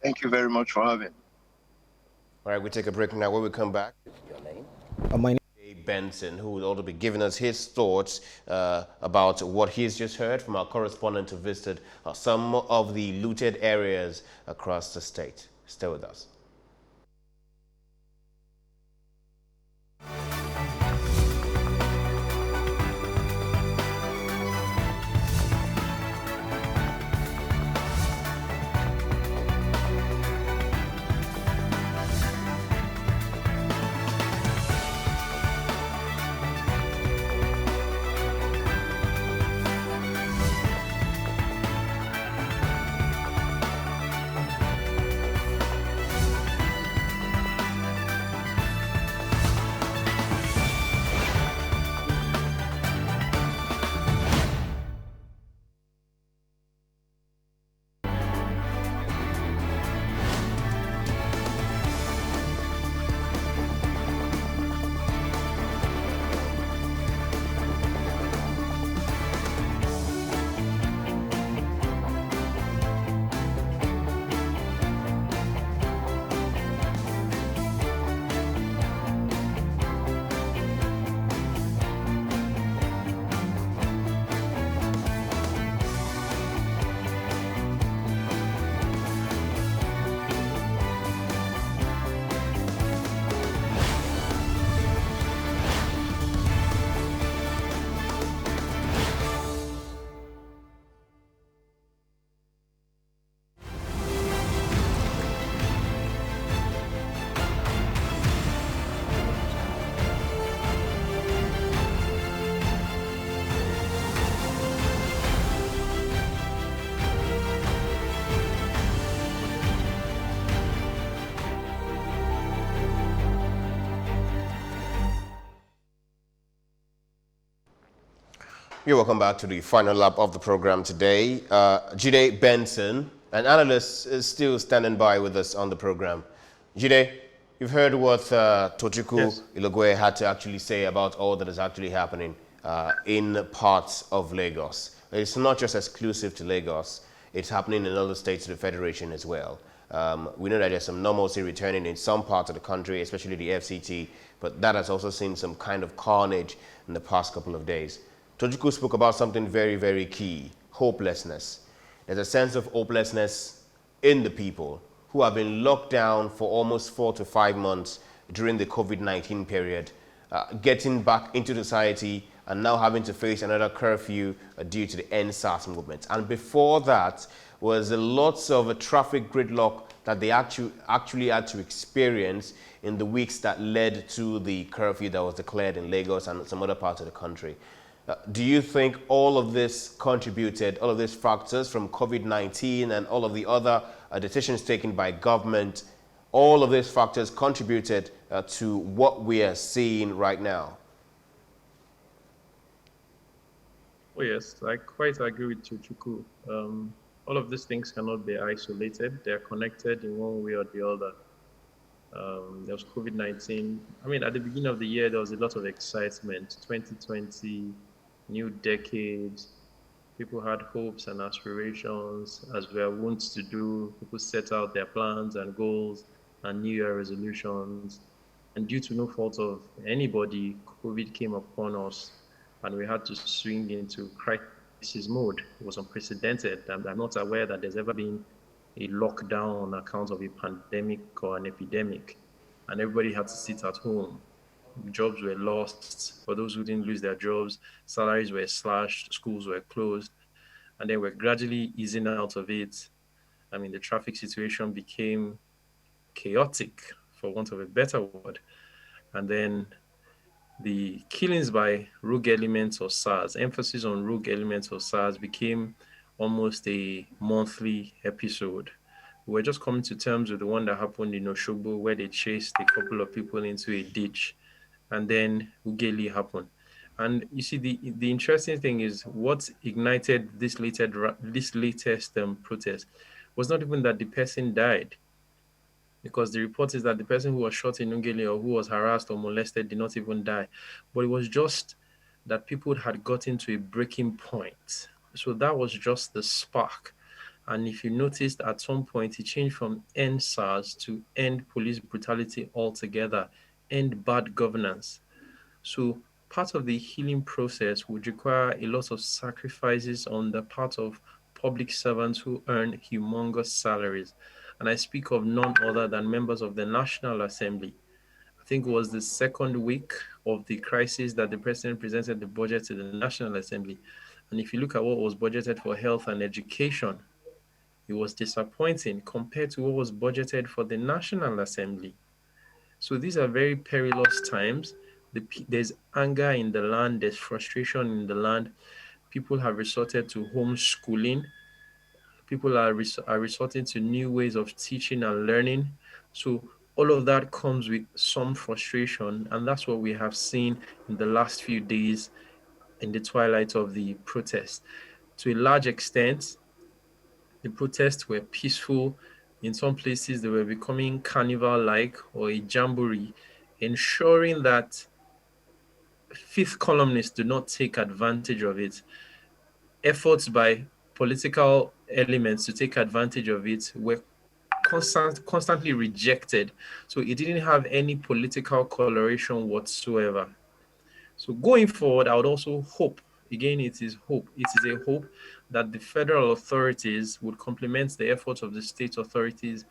Thank you very much for having me. All right, we take a break now. When we come back, your name? My name is Benson, who will also be giving us his thoughts about what he's just heard from our correspondent who visited some of the looted areas across the state. Stay with us. You're welcome back to the final lap of the program today. Jide Benson, an analyst, is still standing by with us on the program. Jide, you've heard what Tochukwu Ilogwe had to actually say about all that is actually happening in parts of Lagos. It's not just exclusive to Lagos. It's happening in other states of the Federation as well. We know that there's some normalcy returning in some parts of the country, especially the FCT, but that has also seen some kind of carnage in the past couple of days. Tochukwu spoke about something very, very key, hopelessness. There's a sense of hopelessness in the people who have been locked down for almost 4 to 5 months during the COVID-19 period, getting back into society and now having to face another curfew due to the ENDSARS movement. And before that was lots of traffic gridlock that they actually had to experience in the weeks that led to the curfew that was declared in Lagos and some other parts of the country. Do you think all of this contributed, all of these factors from COVID-19 and all of the other decisions taken by government all of these factors contributed to what we are seeing right now? Oh yes, I quite agree with Chuchuku. All of these things cannot be isolated. They are connected in one way or the other. There was COVID-19. I mean, at the beginning of the year, there was a lot of excitement. 2020, new decade. People had hopes and aspirations, as we are wont to do. People set out their plans and goals and New Year resolutions. And due to no fault of anybody, COVID came upon us and we had to swing into crisis mode. It was unprecedented. I'm not aware that there's ever been a lockdown on account of a pandemic or an epidemic, and everybody had to sit at home. Jobs were lost. For those who didn't lose their jobs, salaries were slashed, schools were closed, and then we're gradually easing out of it. I mean, the traffic situation became chaotic, for want of a better word. And then the killings by rogue elements of SARS, emphasis on rogue elements of SARS became almost a monthly episode. We're just coming to terms with the one that happened in Oshobo, where they chased a couple of people into a ditch, and then Ugeli happened. And you see, the interesting thing is what ignited this latest protest was not even that the person died, because the report is that the person who was shot in Ungele or who was harassed or molested did not even die. But it was just that people had gotten to a breaking point. So that was just the spark. And if you noticed, at some point, it changed from ENDSARS to end police brutality altogether, end bad governance. So part of the healing process would require a lot of sacrifices on the part of public servants who earn humongous salaries. And I speak of none other than members of the National Assembly. I think it was the second week of the crisis that the president presented the budget to the National Assembly. And if you look at what was budgeted for health and education, it was disappointing compared to what was budgeted for the National Assembly. So these are very perilous times. There's anger in the land, there's frustration in the land. People have resorted to homeschooling. People are resorting to new ways of teaching and learning. So all of that comes with some frustration, and that's what we have seen in the last few days in the twilight of the protest. To a large extent, the protests were peaceful. In some places, they were becoming carnival-like or a jamboree, ensuring that fifth columnists do not take advantage of it. Efforts by political elements to take advantage of it were constantly rejected. So it didn't have any political coloration whatsoever. So going forward, I would also hope, again, it is hope. It is a hope that the federal authorities would complement the efforts of the state authorities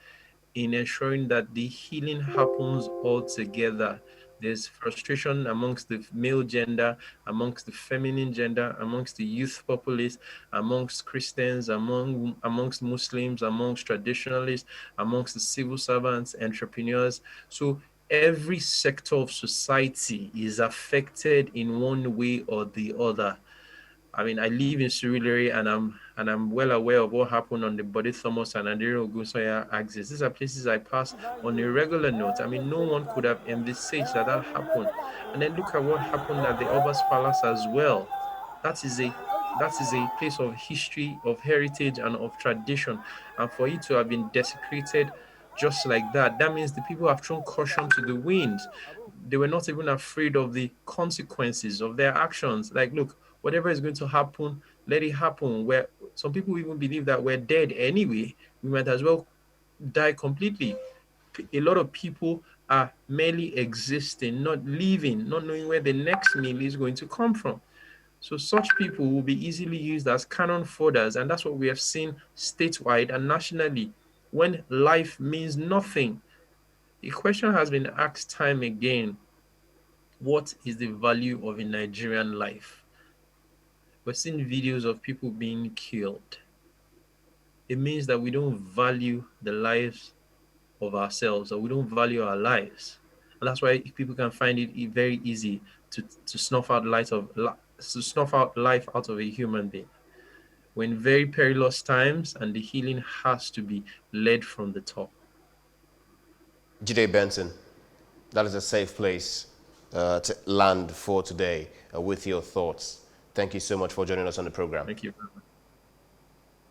in ensuring that the healing happens all together. There's frustration amongst the male gender, amongst the feminine gender, amongst the youth populace, amongst Christians, amongst Muslims, amongst traditionalists, amongst the civil servants, entrepreneurs. So every sector of society is affected in one way or the other. I mean, I live in Surulere, and I'm well aware of what happened on the Bode Thomas and Andrea OGUNSANYA axis. These are places I pass on a regular note. I mean, no one could have envisaged that happened. And then look at what happened at the Oba's Palace as well. That is a place of history, of heritage, and of tradition. And for it to have been desecrated just like that, that means the people have thrown caution to the wind. They were not even afraid of the consequences of their actions. Like, look, whatever is going to happen, let it happen. Where some people even believe that we're dead anyway, we might as well die completely. A lot of people are merely existing, not living, not knowing where the next meal is going to come from. So such people will be easily used as cannon fodder, and that's what we have seen statewide and nationally when life means nothing. The question has been asked time again, what is the value of a Nigerian life? We're seeing videos of people being killed. It means that we don't value the lives of ourselves, or we don't value our lives. And that's why people can find it very easy to snuff out life out of a human being. We're in very perilous times, and the healing has to be led from the top. Jide Benson, that is a safe place to land for today with your thoughts. Thank you so much for joining us on the program. Thank you.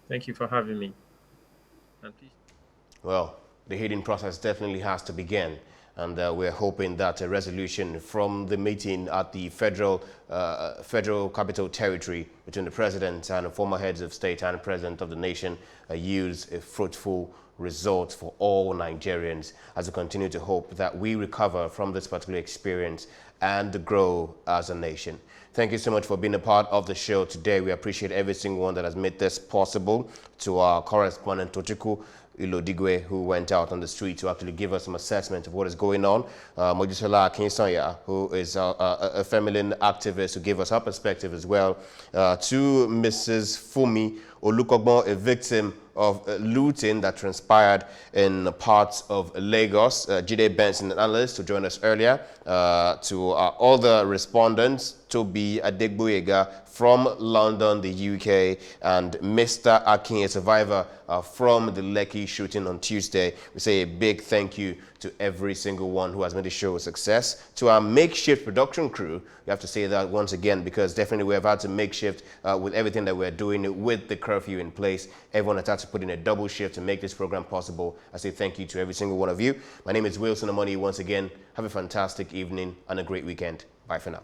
Thank you for having me. And please. Well, the healing process definitely has to begin. And we're hoping that a resolution from the meeting at the federal capital territory between the president and the former heads of state and president of the nation yields a fruitful result for all Nigerians, as we continue to hope that we recover from this particular experience and grow as a nation. Thank you so much for being a part of the show today. We appreciate every single one that has made this possible. To our correspondent, Tochukwu Ilodigwe, who went out on the street to actually give us some assessment of what is going on. Mojisola OGUNSANYA, who is a feminine activist, who gave us her perspective as well. To Mrs. Fumi Olukogbon, a victim of looting that transpired in parts of Lagos. Jide Benson, an analyst, who joined us earlier. To all the respondents, Toby Adegboyega from London, the UK, and Mr. Akin, a survivor from the Lekki shooting on Tuesday. We say a big thank you to every single one who has made the show a success. To our makeshift production crew, we have to say that once again, because definitely we have had to makeshift with everything that we're doing with the curfew in place. Everyone has had to put in a double shift to make this program possible. I say thank you to every single one of you. My name is Wilson Omoni. Once again, have a fantastic evening and a great weekend. Bye for now.